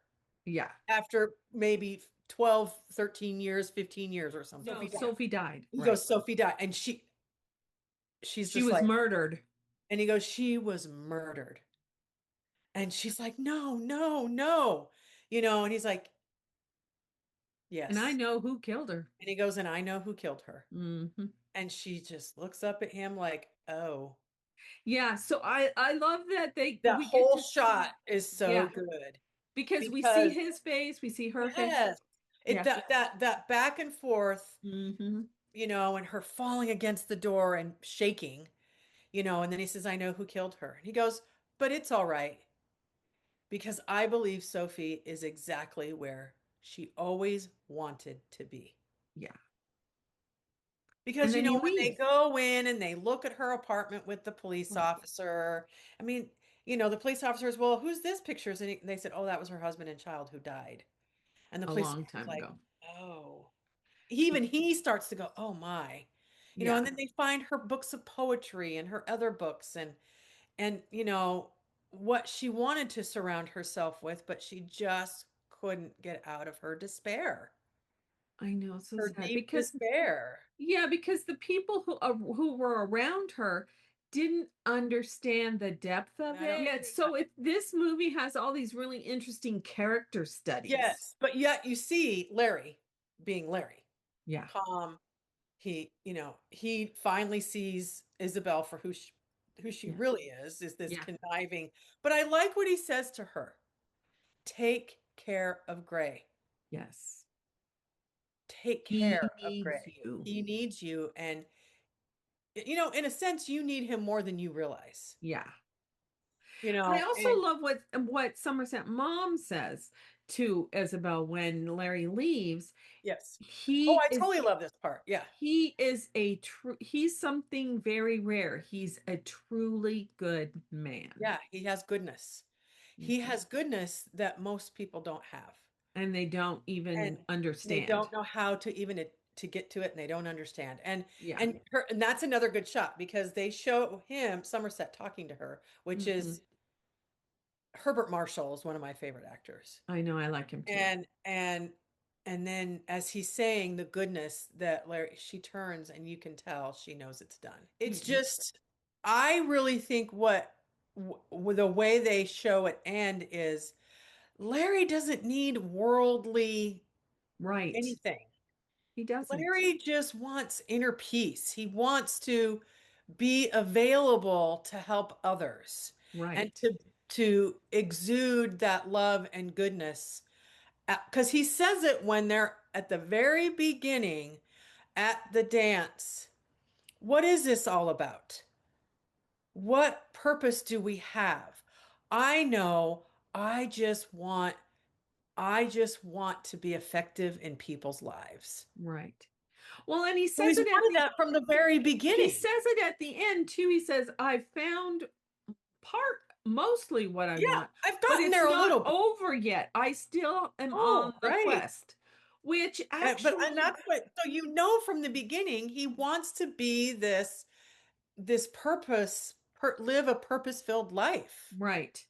Yeah. After maybe 12, 13 years, 15 years or something. No, Sophie died. He goes, Sophie died. And she was murdered. And he goes, she was murdered. And she's like, no, no, no. And he's like, yes. And I know who killed her. And he goes, and I know who killed her. Mm-hmm. And she just looks up at him like, oh, Yeah, so I love that that we get whole to shot see, is so yeah, good because we see because his face, we see her face. yes, it Yeah. that back and forth, Mm-hmm. and her falling against the door and shaking, and then he says, I know who killed her. And he goes, but it's all right because I believe Sophie is exactly where she always wanted to be. Yeah. And Because, then he when they leaves. go in and they look at her apartment with the police Right. officer, I mean, the police officers, well, who's this pictures? And they said, oh, that was her husband and child who died. And the A police long officer's time like, ago. oh, even he starts to go, oh my, Yeah. and then they find her books of poetry and her other books and what she wanted to surround herself with, but she just couldn't get out of her despair, I know, so her sad deep because despair. yeah, because the people who were around her didn't understand the depth And of I don't it. Yet, so this movie has all these really interesting character studies. Yes, but yet you see Larry being Larry, Yeah. calm. He finally sees Isabel for who she Yeah. really is this Yeah. conniving. But I like what he says to her. Take care of Gray. Yes. Take He care of needs Gray. you. He needs you. And, in a sense, you need him more than you realize. Yeah. I also And love what Somerset Maugham says to Isabel when Larry leaves. yes. Oh, He I is totally love this part. Yeah. he's something very rare. He's a truly good man. Yeah. He has goodness. He Mhm. has goodness that most people don't have. And they don't even And they understand. don't know how to even to get to it, and they don't understand. And Yeah. and that's another good shot because they show him Somerset talking to her, which Mhm. is Herbert Marshall is one of my favorite actors. I know, I like him too. And then as he's saying the goodness that Larry, she turns and you can tell she knows it's done. It's Mhm. just, I really think the way they show it end is Larry doesn't need worldly Right. anything. He doesn't. Larry just wants inner peace. He wants to be available to help others and Right. to exude that love and goodness. Because he says it when they're at the very beginning at the dance. What is this all about? What purpose do we have? I know I just want I just want to be effective in people's lives. Right. Well, and he So says he's it at wanted the that from the very he beginning. says it at the end too. He says, I found mostly what I Yeah, want, I've but gotten it's there a not little bit. over yet. I still am on Oh, the right. quest, which And actually, that's what, so from the beginning he wants to be this live a purpose-filled life. right.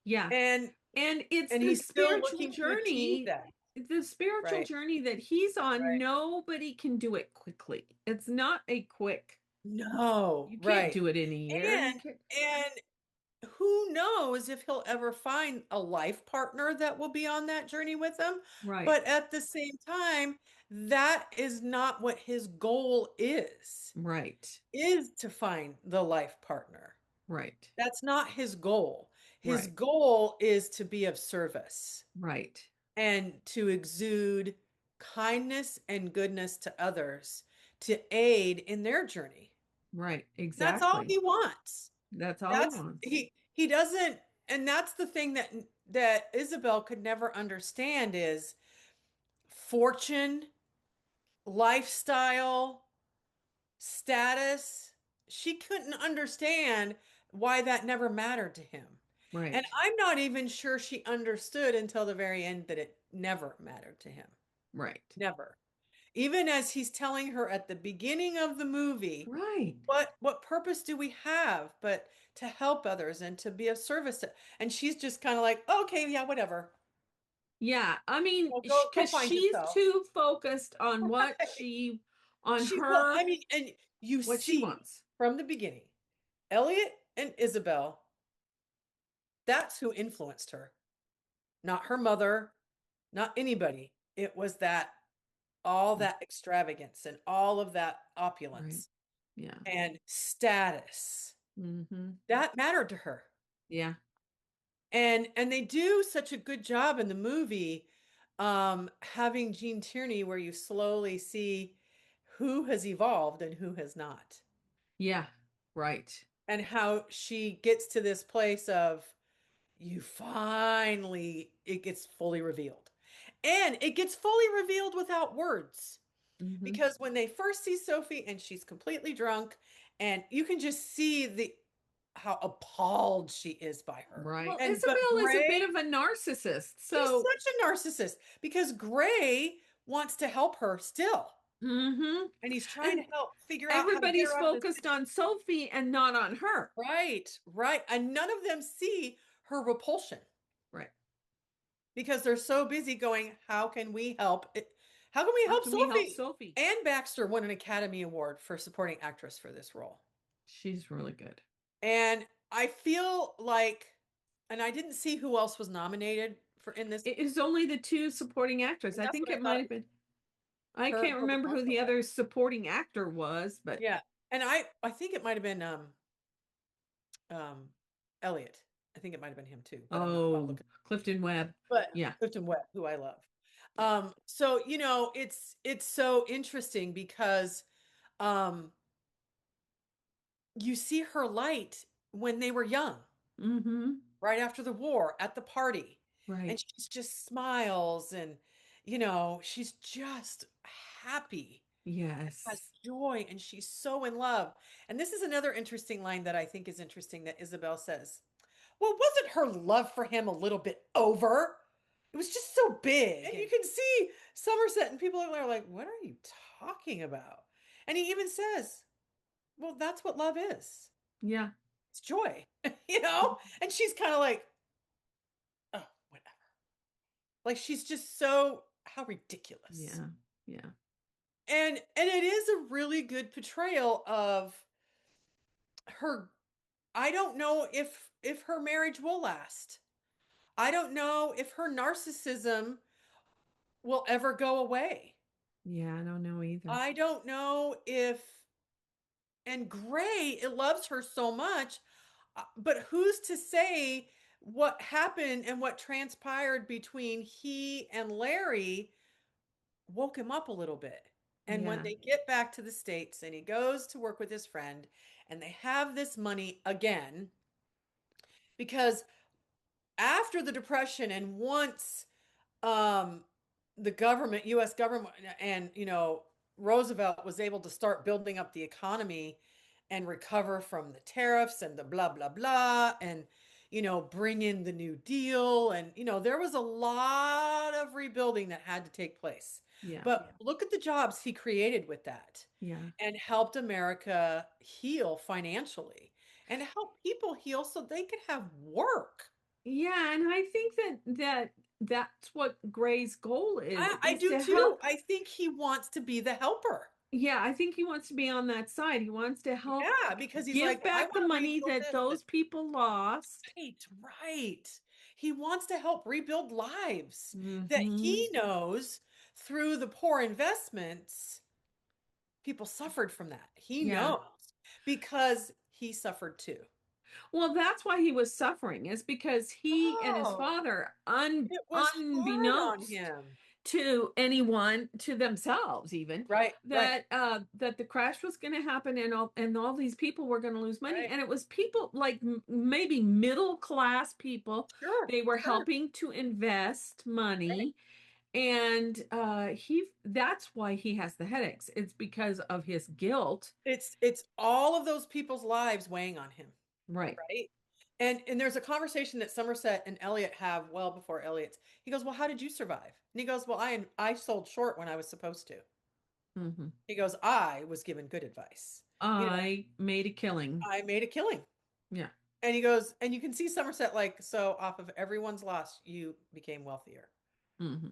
Yeah. And And it's and he's still looking to achieve that. the spiritual Right. journey that he's on. Right. Nobody can do it quickly. It's not a quick, No, you can't right. do it in a year. You And can't, and who knows if he'll ever find a life partner that will be on that journey with him. right, But at the same time, that is not what his goal right, is to find the life partner. right, That's not his goal. His right, goal is to be of service right, and to exude kindness and goodness to others to aid in their journey. right. That's all Exactly. he wants. That's all he That's wants. he doesn't, and that's the thing that Isabel could never understand is fortune, lifestyle, status. She couldn't understand why that never mattered to him. And Right, I'm not even sure she understood until the very end that it never mattered to him. right, Never. Even as he's telling her at the beginning of the movie, right. what purpose do we have but to help others and to be of service to, and she's just kind of like, okay, yeah, whatever. Yeah, I mean, Well, go because find she's yourself. too focused on on Well, her, I mean, and you what she see wants. from the beginning, Elliot and Isabel, that's who influenced her, not her mother, not anybody. It was that all that extravagance and all of that Right. opulence Yeah. and status. Mm-hmm. That mattered to her. Yeah. And they do such a good job in the movie, having Gene Tierney where you slowly see who has evolved and who has not, Yeah. Right. and how she gets to this place of, you finally, it gets fully revealed, and it gets fully revealed without words, Mm-hmm. because when they first see Sophie and she's completely drunk, and you can just see the how appalled she is by her. Right. Well, And but Isabel is a Gray, bit of a narcissist. he's So, such a narcissist because Gray wants to help her still. mm-hmm. And he's trying to And help figure out how to get everybody's her out of this focused on Sophie and not on her. Right, right. And none of them see her repulsion Right. because they're so busy going, how can we help it? How can we How help can we help Sophie? Sophie? Anne Baxter won an Academy Award for supporting actress for this role. She's really good. And I feel like, and I didn't see who else was nominated for in this. It is only the two supporting actors. I That's think what I it thought. might have been. I Her, can't her was remember who also the in. other supporting actor was, but Yeah. And I think it might have been um Elliot. I think it might have been him too, but I'm not, I'll oh, look at, Clifton Webb. but Yeah. Clifton Webb, who I love. So it's so interesting because um you see her light when they were young, Mm-hmm. right after the war at the party. And Right. she's just smiles, and she's just happy, has Yes. joy, and she's so in love. And this is another interesting line that I think is interesting that Isabel says. Well, wasn't her love for him a little bit over? It was just so big. And you can see Somerset and people are like, what are you talking about? And he even says, well, that's what love is. Yeah. It's joy, you know? And she's kind of like, oh, whatever. Like she's just so, how ridiculous. Yeah. Yeah. And it is a really good portrayal of her. I don't know if her marriage will last. I don't know if her narcissism will ever go away. Yeah. I don't know either. I don't know if, and Gray, it loves her so much, but who's to say what happened and what transpired between he and Larry woke him up a little bit. And when Yeah. they get back to the States and he goes to work with his friend and they have this money again, because after the Depression and once um, the government, U.S. government, and Roosevelt was able to start building up the economy and recover from the tariffs and the blah blah blah, and bring in the New Deal, and there was a lot of rebuilding that had to take place. Yeah. But look at the jobs he created with that, Yeah. and helped America heal financially and help people heal so they could have work. Yeah. And I think that's what Gray's goal I is do to too. help. I think he wants to be the helper. Yeah, I think he wants to be on that side. He wants to help Yeah, because he's give like, well, I back want the to money rebuild that this. those people lost. Right, right. He wants to help rebuild lives that Hmm. he knows through the poor investments, people suffered from that. He Yeah. knows because he suffered too. Well, that's why he was suffering, is because he and his Oh, father, it was hard on unbeknownst him. to anyone, to themselves even, Right, right, that the crash was going to happen, and all these people were going to lose money, right. and it was people like maybe middle class people. Sure, They were sure. helping to invest Right. money, and he that's why he has the headaches. It's because of his guilt. It's all of those people's lives weighing on him. Right. Right. And there's a conversation that Somerset and Elliot have well before Elliot's. He goes, well, how did you survive? And he goes, well, I sold short when I was supposed to. Hmm. He goes, I was given good advice. I made a killing. I made a killing. Yeah. And he goes, and you can see Somerset like, so off of everyone's loss, you became wealthier. Hmm.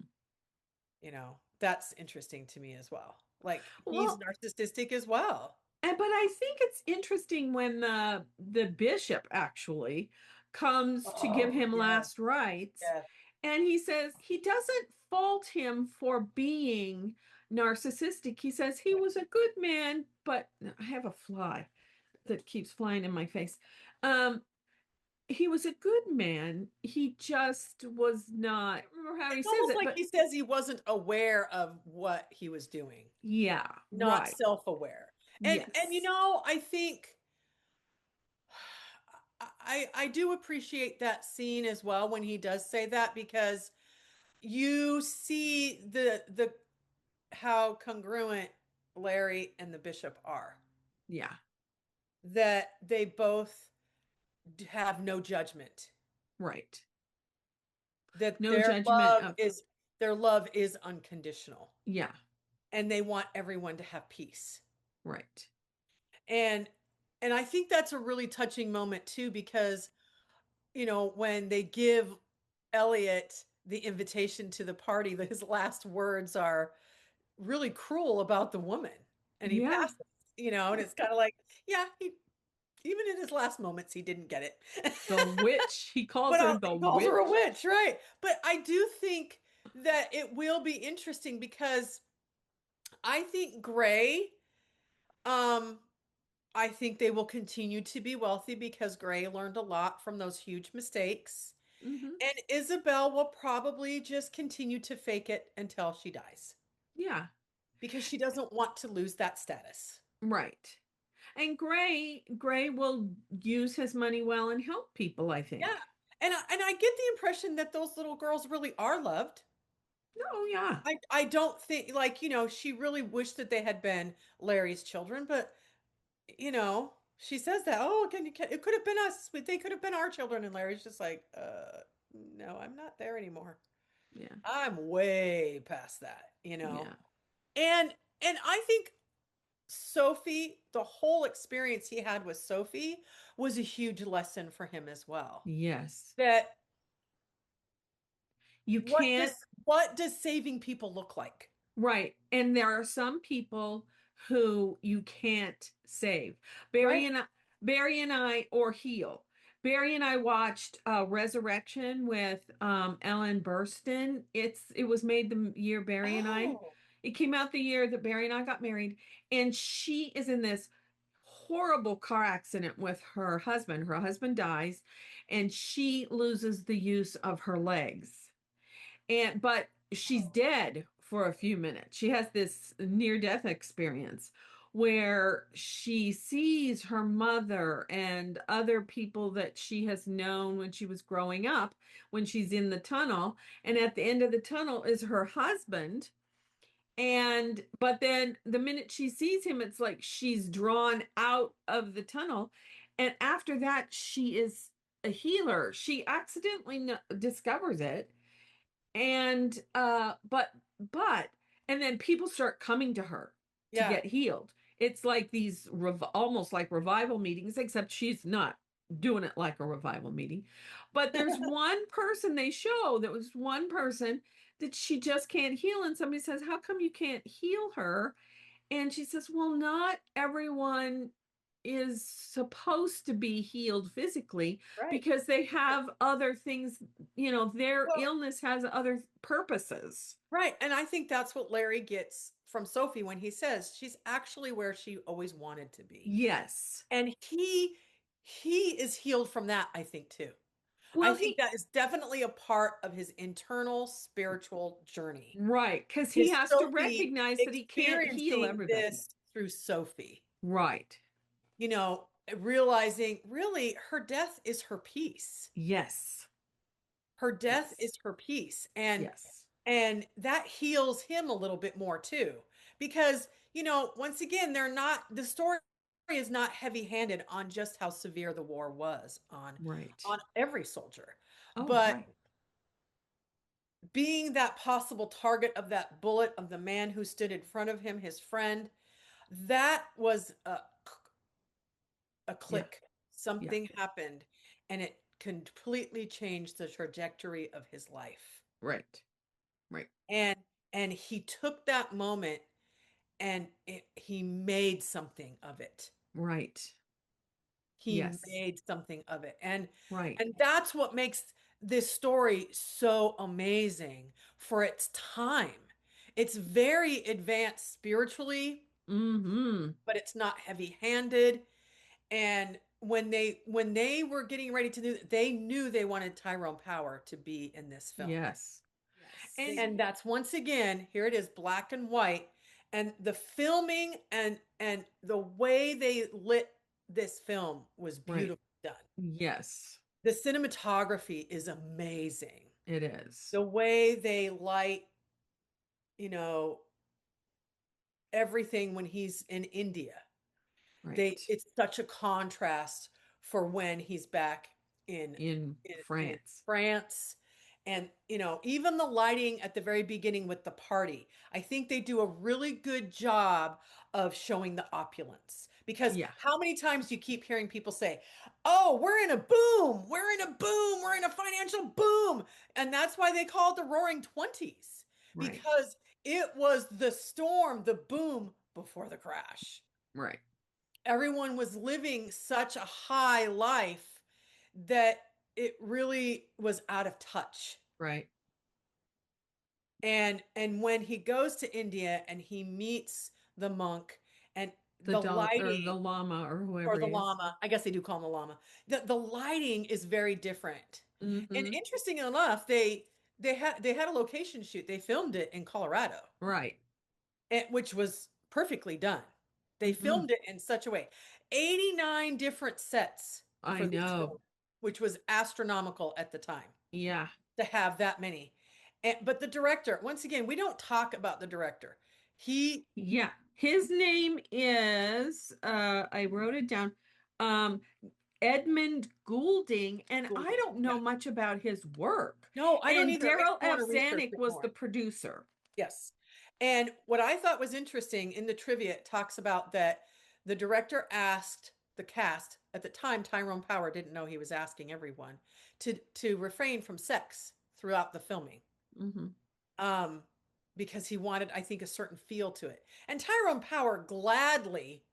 That's interesting to me as well. Like he's Well, narcissistic as well. but I think it's interesting when the bishop actually comes to give Oh, him yes, last rites, yes. and he says he doesn't fault him for being narcissistic. He says he was a good man, but I have a fly that keeps flying in my face. Um, he was a good man. He just was not, I don't remember how he It's says almost it, like but he says he wasn't aware of what he was doing, yeah, not right. self-aware. And Yes. I think I do appreciate that scene as well when he does say that, because you see the how congruent Larry and the bishop are, Yeah, that they both have no judgment, right. that No judgment of, their love is unconditional, yeah, and they want everyone to have peace. right. And I think that's a really touching moment too, because when they give Elliot the invitation to the party, his last words are really cruel about the woman, and he Yeah. passes, and it's kind of like, yeah, he, even in his last moments, he didn't get it. The witch, he calls But her the he calls her a witch. witch, right? But I do think that it will be interesting, because I think Gray, um, I think they will continue to be wealthy because Gray learned a lot from those huge mistakes. Hmm. And Isabel will probably just continue to fake it until she dies, Yeah, because she doesn't want to lose that status. right. And Gray will use his money well and help people, I Yeah. think. And I get the impression that those little girls really are loved. Oh, yeah. I don't think, like, she really wished that they had been Larry's children, but she says that, oh, it could have been us. They could have been our children. And Larry's just like, no, I'm not there anymore. Yeah. I'm way past that, Yeah. And I think Sophie, the whole experience he had with Sophie was a huge lesson for him as well. Yes. That You can't. what does saving people look like? Right. And there are some people who you can't save. Barry Right? and I, Barry and I, or heal. Barry and I watched Resurrection with Ellen Burstyn. It was made the year Barry and I. Oh, It came out the year that Barry and I got married, and she is in this horrible car accident with her husband. Her husband dies, and she loses the use of her legs, but she's dead for a few minutes. She has this near death experience where she sees her mother and other people that she has known when she was growing up, when she's in the tunnel, and at the end of the tunnel is her husband. And but then the minute she sees him, it's like she's drawn out of the tunnel, and after that she is a healer. She accidentally discovers it, and but and then people start coming to her to yeah. get healed. It's like these almost like revival meetings, except she's not doing it like a revival meeting. But there's one person they show, that was one person that she just can't heal, and somebody says, how come you can't heal her? And she says, well, not everyone is supposed to be healed physically, Right. because they have other things, their Well, illness has other purposes. right. And I think that's what Larry gets from Sophie when he says she's actually where she always wanted to be. Yes. And he is healed from that, I think, too. I Well, think that is definitely a part of his internal spiritual journey. right, because he Is has to Sophie recognize that he can't heal experiencing everybody. this through Sophie? Right. You know, Realizing really her death is her peace. Yes. Her death Yes. is her peace. And Yes. that heals him a little bit more too. Because, once again, the story is not heavy-handed on just how severe the war was Right. on every soldier. Oh, But right. being that possible target of that bullet of the man who stood in front of him, his friend, that was a Yeah. click. Yeah. Something happened, and it completely changed the trajectory of his life. Right. Right. And he took that moment, and he made something of it. Right. He Yes. made something of it. And Right. that's what makes this story so amazing for its time. It's very advanced spiritually, Mm-hmm. but it's not heavy-handed. And when they were getting ready to do, they knew they wanted Tyrone Power to be in this film. Yes. Yes. And that's once again, here it is, black and white. And the filming and the way they lit this film was Right. beautifully done. Yes, The cinematography is amazing. it is. The way they light, you know, everything when he's in India. Right. It's such a contrast for when he's back in In in France. France. And even the lighting at the very beginning with the party, I think they do a really good job of showing the opulence. Because Yeah. how many times do you keep hearing people say, "Oh, we're in a boom, we're in a boom, we're in a financial boom." And that's why they call it the Roaring Twenties, Right. because it was the storm, the boom before the crash. Right. Everyone was living such a high life that it really was out of touch. Right. And when he goes to India and he meets the monk, and The the doll or the lighting, llama or or whoever the he is. lama, I guess they do call him the lama. The lighting is very different. And Mm-hmm. interesting enough, they had a location shoot. They filmed it in Colorado, Right. which was perfectly done. They Mm-hmm. filmed it in such a way. 89 different sets I for this know. film, which was astronomical at the time Yeah. to have that many. But the director, once again, we don't talk about the director. He Yeah. His name is I wrote it down. Um Edmund Goulding, and I Goulding. don't Yeah. know much about his work. No, I don't And either. It makes Darrell me want F. to research Zanuck it was the more. producer. Yes. And what I thought was interesting in the trivia, it talks about that the director asked the cast at the time. Tyrone Power didn't know he was asking everyone to refrain from sex throughout the filming. Mm-hmm. Um, because he wanted, I think, a certain feel to it. And Tyrone Power gladly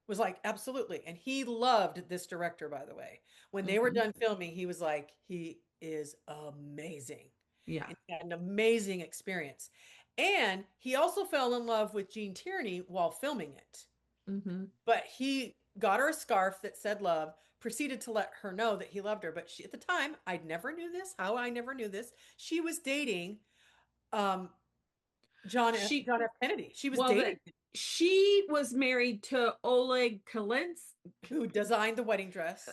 was like, absolutely. And he loved this director, by the way. When they were Mm-hmm. done filming, he was like, he is amazing. Yeah. And he had an amazing experience. And he also fell in love with Gene Tierney while filming it. Mm-hmm. But he got her a scarf that said love, proceeded to let her know that he loved her. But she, at the time, I never knew this. How I never knew this. She was dating um, She John F. Kennedy. She was well dating that she was married to Oleg who designed the wedding dress.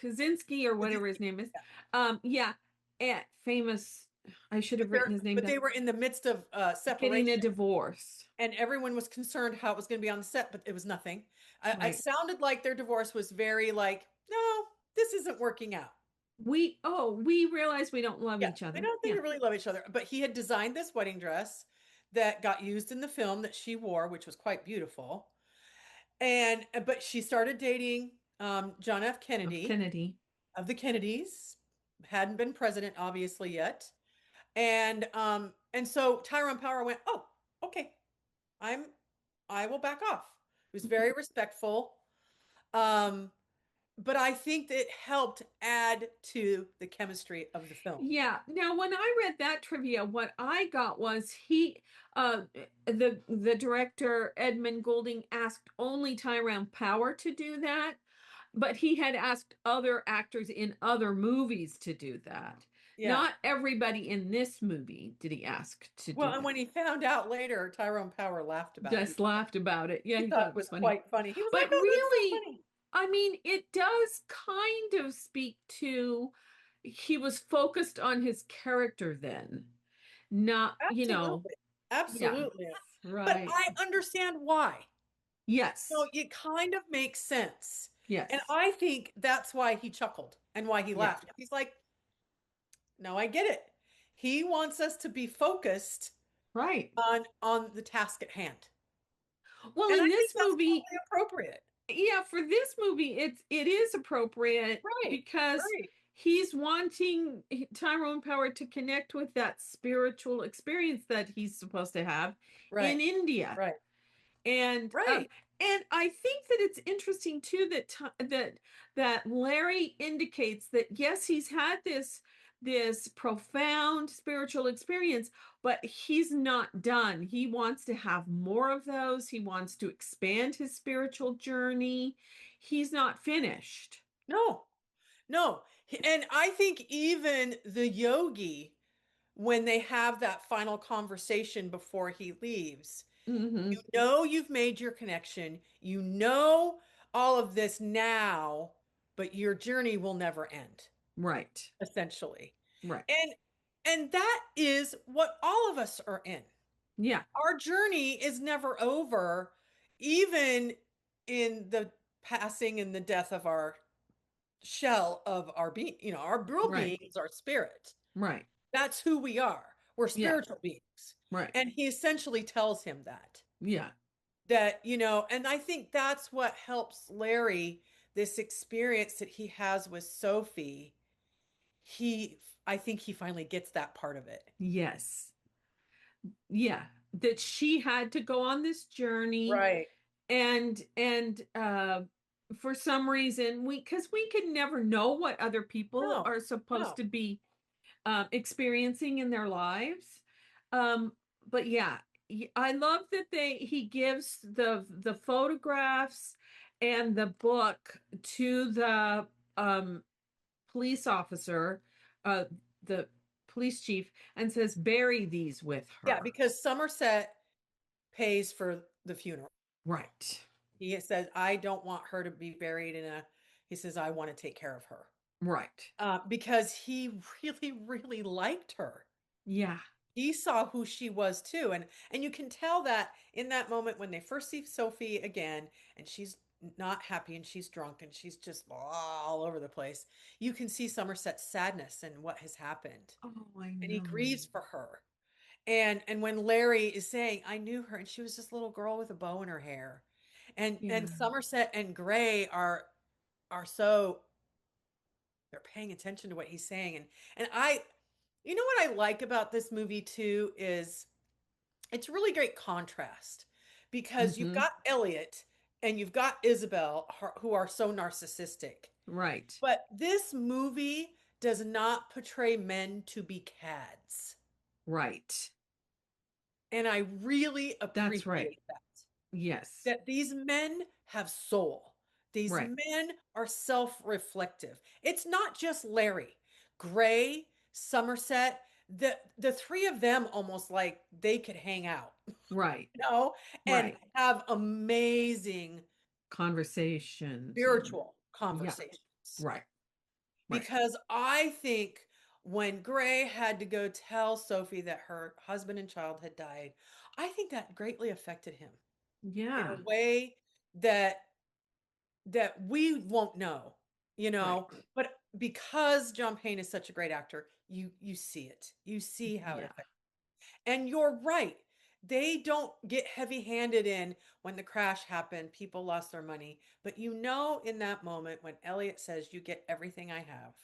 Kaczynski or whatever his name is. Yeah. Yeah, and famous. I should have written his name But down. they were in the midst of Getting a separation, divorce. and everyone was concerned how it was going to be on the set, but it was nothing. I Right. sounded like their divorce was very like, no, this isn't working out. We realize we don't love Yeah, each I other. don't think Yeah. they really love each other. But he had designed this wedding dress that got used in the film that she wore, which was quite beautiful. And but she started dating John F. Of Kennedy Kennedy. of the Kennedys. Hadn't been president obviously yet. And so Tyrone Power went, "Oh, okay. I'm I will back off." He was very respectful. Um, but I think that it helped add to the chemistry of the film. Yeah. Now, when I read that trivia, what I got was uh, the director Edmund Goulding asked only Tyrone Power to do that, but he had asked other actors in other movies to do that. Yeah. Not everybody in this movie did he ask to Well, do and that. when he found out later, Tyrone Power laughed about it. Just laughed about it. Yeah, He he thought thought it it was was funny. quite funny. He was But like, "Oh, that's so really, funny." I mean, it does kind of speak to he was focused on his character then, not, Absolutely. yeah, Absolutely. But right. I understand why. So Yes, it kind of makes sense. And yes, I think that's why he chuckled and why he yeah, laughed. He's like, "No, I get it. He wants us to be focused right. on the task at hand." Well, And in I think this that's movie, totally appropriate. yeah, for this movie, it is appropriate Right. because Right. he's wanting Tyrone Power to connect with that spiritual experience that he's supposed to have in Right. India. Right. And Right. and I think that it's interesting too that that Larry indicates that yes, he's had this profound spiritual experience, but he's not done. He wants to have more of those. He wants to expand his spiritual journey. He's not finished. No, no. And I think even the yogi, when they have that final conversation before he leaves, Hmm. you know you've made your connection. You know all of this now, but your journey will never end, Right. essentially. Right. And that is what all of us are in. Yeah. Our journey is never over, even in the passing and the death of our shell of our being, our real Right. being is our spirit. Right. That's who we are. We're Yeah. spiritual beings. Right. And he essentially tells him Yeah. and I think that's what helps Larry, this experience that he has with Sophie. I think he finally gets that part of it. Yes. Yeah. That she had to go on this journey, Right. and for some reason, because we can never know what other people No, are supposed no. to be experiencing in their lives. Um, but yeah, I love that he gives the photographs and the book to the police officer, uh, the police chief, and says, bury these with Yeah, her. because Somerset pays for the funeral. Right. He says, I don't want her to be buried he says, I want to take care of her. Right. Because he really, really liked her. Yeah. He saw who she was too. And you can tell that in that moment when they first see Sophie again, and she's not happy and she's drunk and she's just all over the place. You can see Somerset's sadness and what has happened. Oh, I And he know. grieves for her. And when Larry is saying, I knew her and she was this little girl with a bow in her hair. And Yeah. Somerset and Gray are so they're paying attention to what he's saying. And what I like about this movie too is it's really great contrast because you've Hmm. got Elliot and you've got Isabel who are so narcissistic. Right. But this movie does not portray men to be cads. Right. And I really That's right. appreciate Yes. that these men have soul. These Right. men are self-reflective. It's not just Larry, Gray, Somerset, the three of them almost like they could hang out, Right. and Right. have amazing Conversations and spiritual yeah. conversations. Right. Right. Because I think when Gray had to go tell Sophie that her husband and child had died, I think that greatly affected him in a Yeah. way that we won't know, Right. but because John Payne is such a great actor, you see it. You see how it Yeah. affects. And you're right. They don't get heavy-handed in when the crash happened, people lost their money, but in that moment when Elliot says, "You get everything I have.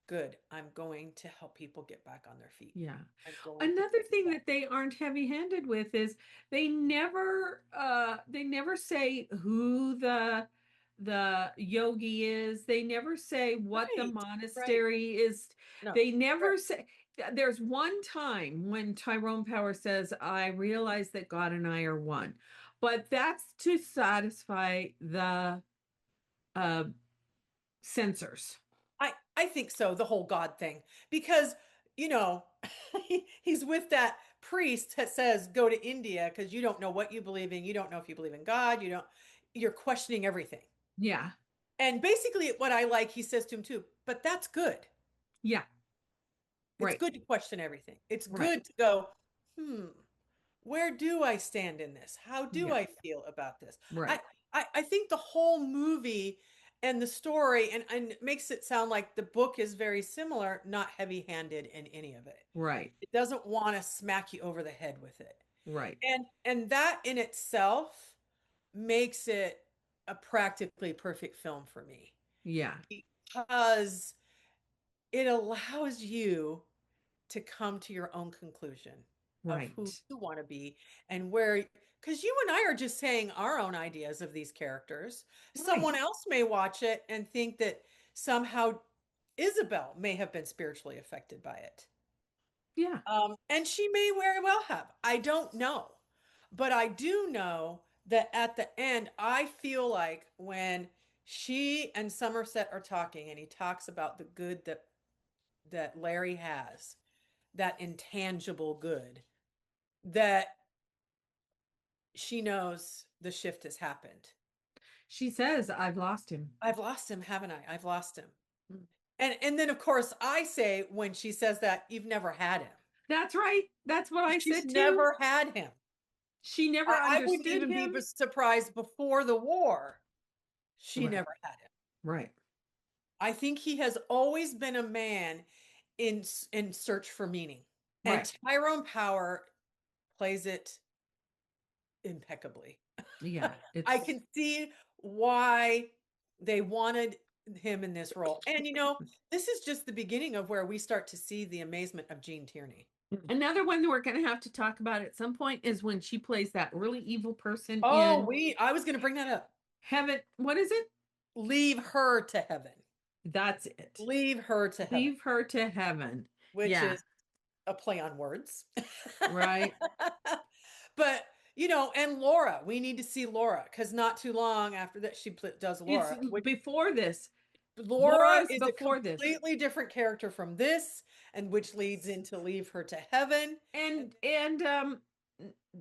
Good. I'm going to help people get back on their feet. Yeah. I'm going to Another give thing back." that they aren't heavy-handed with is they never say who the yogi is. They never say what the Right. Right. monastery is. No. They Right. never say there's one time when Tyrone Power says, I realize that God and I are one. But that's to satisfy the uh censors. I think so, the whole God thing, because you know he's with that priest that says go to India because you don't know what you believe in, you don't know if you believe in God, you're questioning everything. Yeah. And basically, what I like, he says to him too, but that's good. Yeah. It's Right. good to question everything. It's Right. good to go, hmm, where do I stand in this? How do Yeah. I feel about this? I Right. I think the whole movie and the story and it makes it sound like the book is very similar, not heavy-handed in any of it. Right. It doesn't want to smack you over the head with it. Right. And that in itself makes it a practically perfect film for me Yeah. because it allows you to come to your own conclusion of who Right. you want to be and where, because you and I are just saying our own ideas of these characters. Right. Someone else may watch it and think that somehow Isabel may have been spiritually affected by it. Yeah. And she may very well have. I don't know. But I do know that at the end, I feel like when she and Somerset are talking and he talks about the good that Larry has, that intangible good, that she knows the shift has happened. She says, I've lost him. I've lost him, haven't I? I've lost him. Mm. And then of course I say when she says that, you've never had him. That's right. That's what I She's said too. never had him. She never I wouldn't understood even him. be surprised before the war. She Right. never had him. Right. I think he has always been a man in search for meaning. And Right. Tyrone Power plays it impeccably. Yeah. I It's can see why they wanted him in this role. And this is just the beginning of where we start to see the amazement of Gene Tierney. another one that we're going to have to talk about at some point is when she plays that really evil person Oh, in I was going to bring that up. Heaven. What is it? Leave her to heaven. That's it. Leave her to heaven. Leave her to heaven. Which Yeah. is a play on words. Right. But, and Laura, we need to see Laura because not too long after that, she does It's Laura. before this. Laura Laura's is a before this. completely different character from this, and which leads into Leave Her to Heaven. And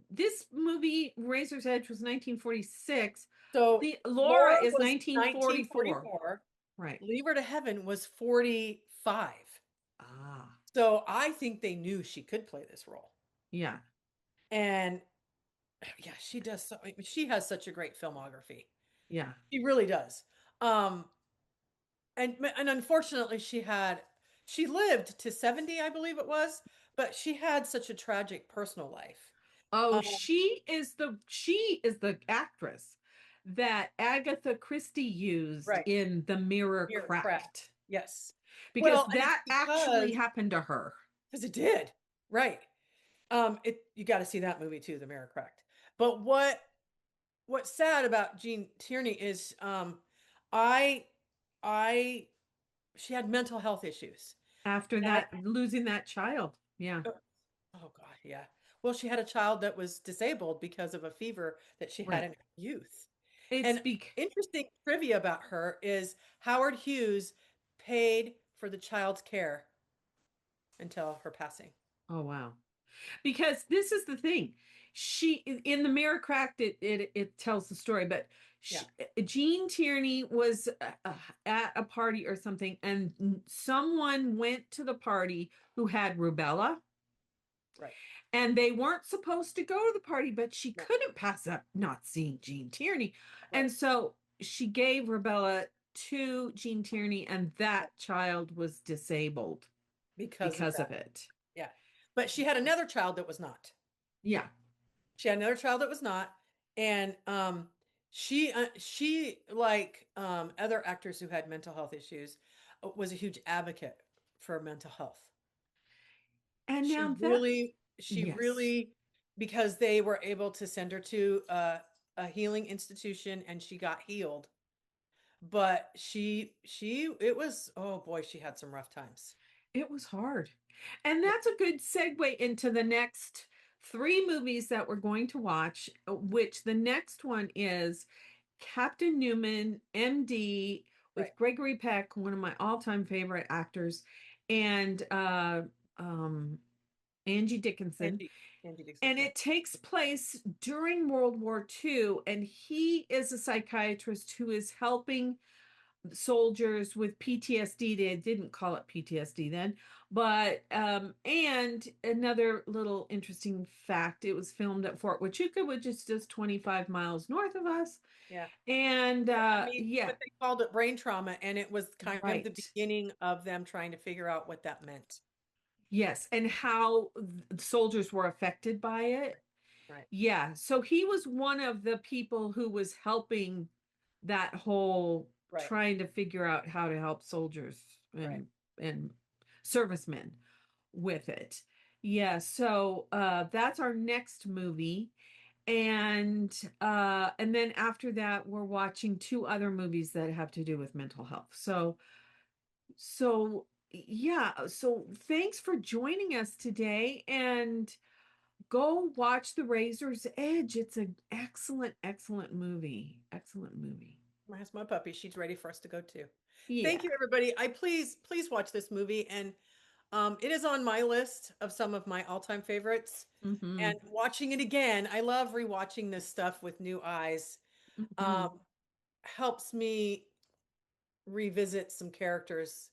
this movie, Razor's Edge, was 1946. So Laura is was 1944. Right. Leave Her to Heaven was 45. Ah. So I think they knew she could play this role. Yeah. And yeah, she does. She has such a great filmography. Yeah. She really does. And unfortunately, she lived to 70, I believe it was, but she had such a tragic personal life. Oh, she is the actress that Agatha Christie used Right. in The Mirror Cracked. Yes. Because And that it's actually happened to her. because it did. Right. You got to see that movie too, The Mirror Cracked. But what's sad about Gene Tierney is I she had mental health issues. After that, losing that child. Yeah. Oh God, yeah. Well, she had a child that was disabled because of a fever that she had in her youth. It's And interesting trivia about her is Howard Hughes paid for the child's care until her passing. Oh, wow. Because this is the thing. She in The Mirror Cracked, it tells the story, but Gene Tierney was at a party or something, and someone went to the party who had rubella. Right. And they weren't supposed to go to the party, but she couldn't pass up not seeing Gene Tierney. Right. And so she gave rubella to Gene Tierney, and that child was disabled because of it. Yeah. But she had another child that was not. Yeah. She had another child that was not. And she like other actors who had mental health issues, was a huge advocate for mental health. And she now really, because they were able to send her to a healing institution and she got healed. But it was, oh boy, she had some rough times. It was hard. And that's a good segue into the next 3 movies that we're going to watch, which the next one is Captain Newman, MD, with Gregory Peck, one of my all-time favorite actors, and Angie Dickinson. Angie Dickinson. And it takes place during World War II, and he is a psychiatrist who is helping soldiers with PTSD. They didn't call it PTSD then, but and another little interesting fact, it was filmed at Fort Huachuca, which is just 25 miles north of us. Yeah. And but they called it brain trauma, and it was kind of the beginning of them trying to figure out what that meant. Yes, and how soldiers were affected by it. Right. Yeah, so he was one of the people who was helping that whole trying to figure out how to help soldiers and servicemen with it. Yeah, so that's our next movie. And then after that, we're watching 2 other movies that have to do with mental health. So So, yeah, so thanks for joining us today, and go watch The Razor's Edge. It's an excellent, excellent movie. Excellent movie. That's my puppy. She's ready for us to go too. Yeah. Thank you, everybody. I please watch this movie, and it is on my list of some of my all-time favorites. Mm-hmm. And watching it again, I love rewatching this stuff with new eyes. Mm-hmm. Um, Helps me revisit some characters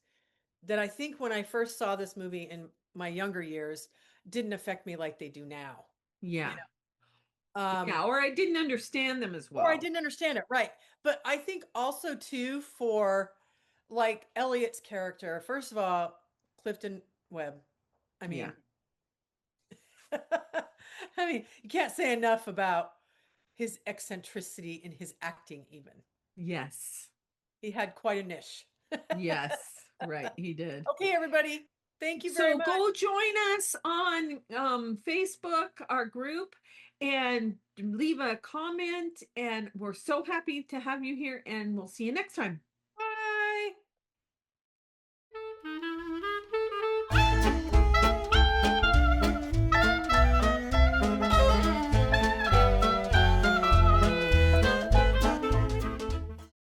that I think when I first saw this movie in my younger years didn't affect me like they do now. You Yeah. know, Yeah. Or I didn't understand them as or I well. didn't understand it, right? But I think also too for like Elliot's character. First of all, Clifton Webb. I Yeah. mean, I mean, you can't say enough about his eccentricity in his acting. Even Yes. he had quite a niche. Yes. Right. He did. Okay, everybody. Thank you very So much. go join us on Facebook, our group, and leave a comment. And we're so happy to have you here. And we'll see you next time.